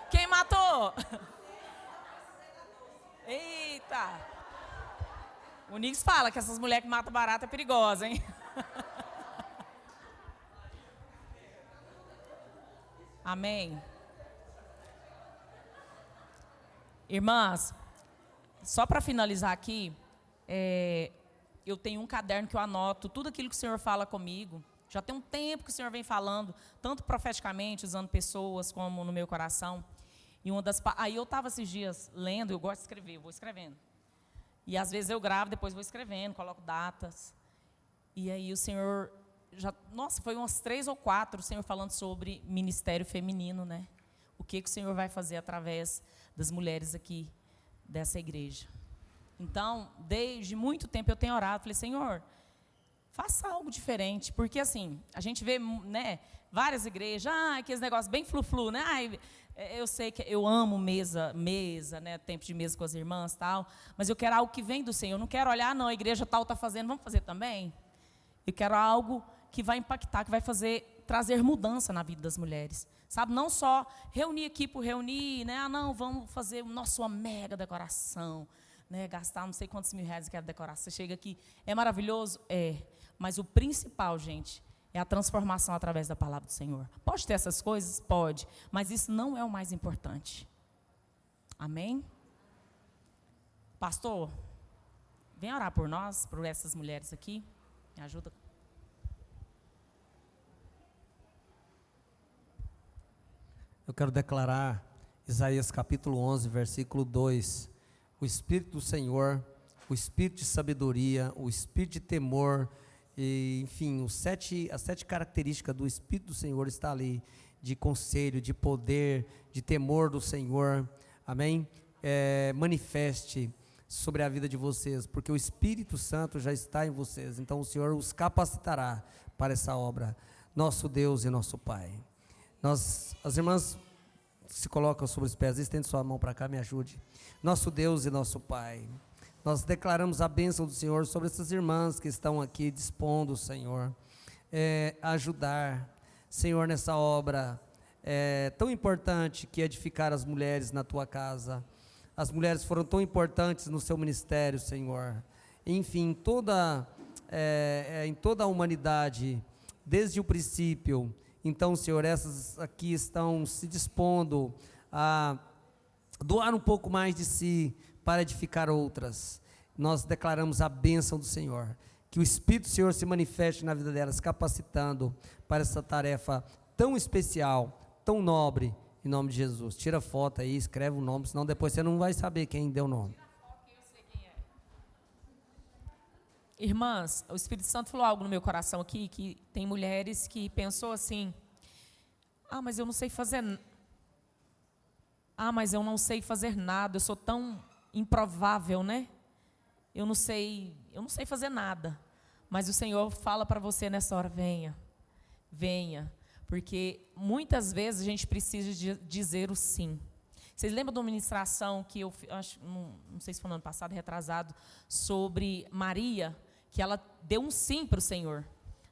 Quem matou? Eita! O Nix fala que essas mulheres que matam barata é perigosa, hein? Amém. Irmãs, só para finalizar aqui, eu tenho um caderno que eu anoto tudo aquilo que o Senhor fala comigo. Já tem um tempo que o Senhor vem falando, tanto profeticamente, usando pessoas, como no meu coração. E aí eu estava esses dias lendo, eu gosto de escrever, eu vou escrevendo. E às vezes eu gravo, depois vou escrevendo, coloco datas. E aí o Senhor... nossa, foi umas 3 ou 4 o Senhor falando sobre ministério feminino, né? O que o Senhor vai fazer através das mulheres aqui dessa igreja. Então, desde muito tempo eu tenho orado, falei, Senhor, faça algo diferente, porque assim, a gente vê, né, várias igrejas, aqueles negócios bem flu-flu, né? Eu sei que eu amo mesa, né, tempo de mesa com as irmãs e tal, mas eu quero algo que vem do Senhor, eu não quero olhar, não, a igreja tal está fazendo, vamos fazer também? Eu quero algo que vai impactar, que vai trazer mudança na vida das mulheres. Sabe, não só reunir aqui por reunir, né? Não, vamos fazer uma mega decoração, né? Gastar não sei quantos mil reais naquela decoração. Você chega aqui, é maravilhoso? Mas o principal, gente, é a transformação através da palavra do Senhor. Pode ter essas coisas? Pode, mas isso não é o mais importante. Amém? Pastor, vem orar por nós, por essas mulheres aqui. Me ajuda. Eu quero declarar Isaías capítulo 11, versículo 2. O Espírito do Senhor, o Espírito de sabedoria, o Espírito de temor, e, enfim, as 7 características do Espírito do Senhor está ali, de conselho, de poder, de temor do Senhor. Amém? Manifeste sobre a vida de vocês, porque o Espírito Santo já está em vocês. Então o Senhor os capacitará para essa obra. Nosso Deus e nosso Pai. As irmãs se colocam sobre os pés, estende sua mão para cá, me ajude. Nosso Deus e nosso Pai, nós declaramos a bênção do Senhor sobre essas irmãs que estão aqui dispondo, Senhor, a ajudar, Senhor, nessa obra tão importante que é edificar as mulheres na tua casa. As mulheres foram tão importantes no seu ministério, Senhor. Enfim, em toda a humanidade, desde o princípio, Então, Senhor, essas aqui estão se dispondo a doar um pouco mais de si para edificar outras. Nós declaramos a bênção do Senhor, que o Espírito do Senhor se manifeste na vida delas, capacitando para essa tarefa tão especial, tão nobre, em nome de Jesus. Tira a foto aí, escreve o nome, senão depois você não vai saber quem deu o nome. Irmãs, o Espírito Santo falou algo no meu coração aqui, que tem mulheres que pensou assim: mas eu não sei fazer nada, eu sou tão improvável, né? Eu não sei fazer nada. Mas o Senhor fala para você nessa hora: venha, porque muitas vezes a gente precisa de dizer o sim. Vocês lembram de uma ministração que eu acho, não sei se foi no ano passado, retrasado, sobre Maria, que ela deu um sim para o Senhor,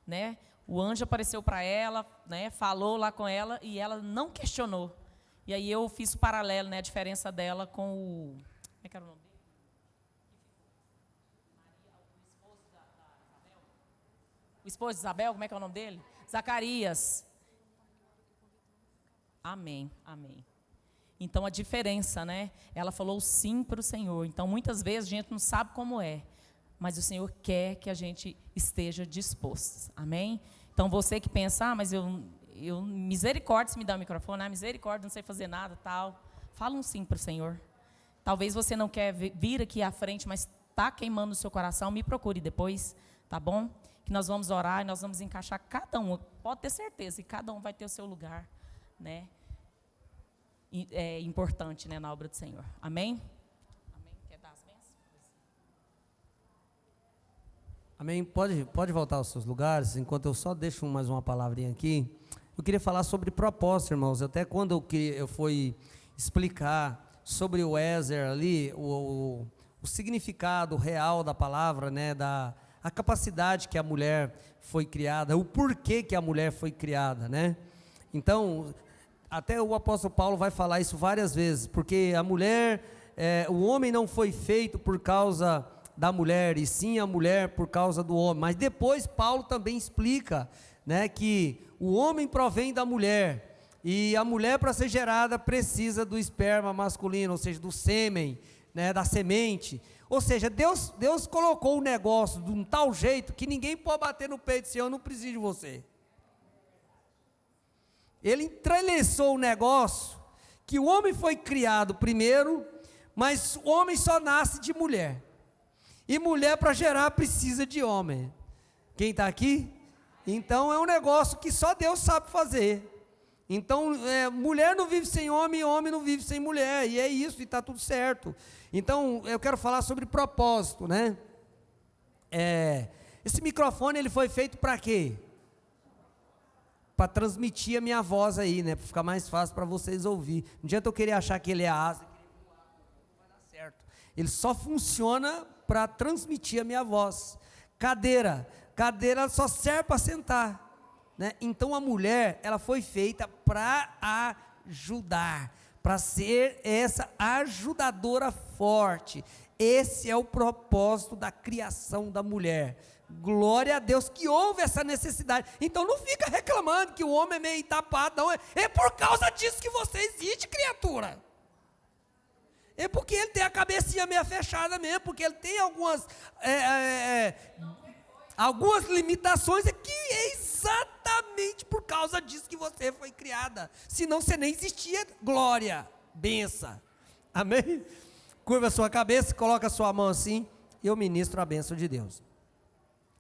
né? O anjo apareceu para ela, né? Falou lá com ela e ela não questionou. E aí eu fiz o paralelo, né? A diferença dela com o... Como é que era o nome dele? O esposo de Isabel, como é que é o nome dele? Zacarias. Amém. Então, a diferença, né? Ela falou sim para o Senhor. Então, muitas vezes, a gente não sabe como é, mas o Senhor quer que a gente esteja disposto. Amém? Então, você que pensa: mas eu misericórdia se me dá o microfone, misericórdia, não sei fazer nada, tal. Fala um sim para o Senhor. Talvez você não quer vir aqui à frente, mas está queimando o seu coração, me procure depois, tá bom? Que nós vamos orar e nós vamos encaixar cada um. Pode ter certeza que cada um vai ter o seu lugar, né? É importante, né, na obra do Senhor. Amém? Quer dar as bênçãos? Amém? Pode voltar aos seus lugares, enquanto eu só deixo mais uma palavrinha aqui. Eu queria falar sobre propósito, irmãos. Até quando eu fui explicar sobre o Ézer ali, o significado real da palavra, né, a capacidade que a mulher foi criada, o porquê que a mulher foi criada, né? Então, até o apóstolo Paulo vai falar isso várias vezes, porque a mulher, o homem não foi feito por causa da mulher, e sim a mulher por causa do homem. Mas depois Paulo também explica, né, que o homem provém da mulher, e a mulher, para ser gerada, precisa do esperma masculino, ou seja, do sêmen, né, da semente. Ou seja, Deus colocou o negócio de um tal jeito que ninguém pode bater no peito e dizer: eu não preciso de você. Ele entrelaçou o negócio, que o homem foi criado primeiro, mas o homem só nasce de mulher. E mulher, para gerar, precisa de homem. Quem está aqui? Então é um negócio que só Deus sabe fazer. Então, mulher não vive sem homem, e homem não vive sem mulher. E é isso, e está tudo certo. Então, eu quero falar sobre propósito, né? Esse microfone, ele foi feito para quê? Para transmitir a minha voz aí, né? Para ficar mais fácil para vocês ouvir. Não adianta eu querer achar que ele é asa, não vai dar certo. Ele só funciona para transmitir a minha voz. Cadeira só serve para sentar, né? Então a mulher, ela foi feita para ajudar, para ser essa ajudadora forte. Esse é o propósito da criação da mulher. Glória a Deus que houve essa necessidade. Então não fica reclamando que o homem é meio tapado, não. É por causa disso que você existe, criatura. É porque ele tem a cabecinha meio fechada mesmo, porque ele tem algumas limitações, que é exatamente por causa disso que você foi criada. Senão você nem existia. Glória, benção. Amém? Curva a sua cabeça, coloca a sua mão assim, e eu ministro a bênção de Deus.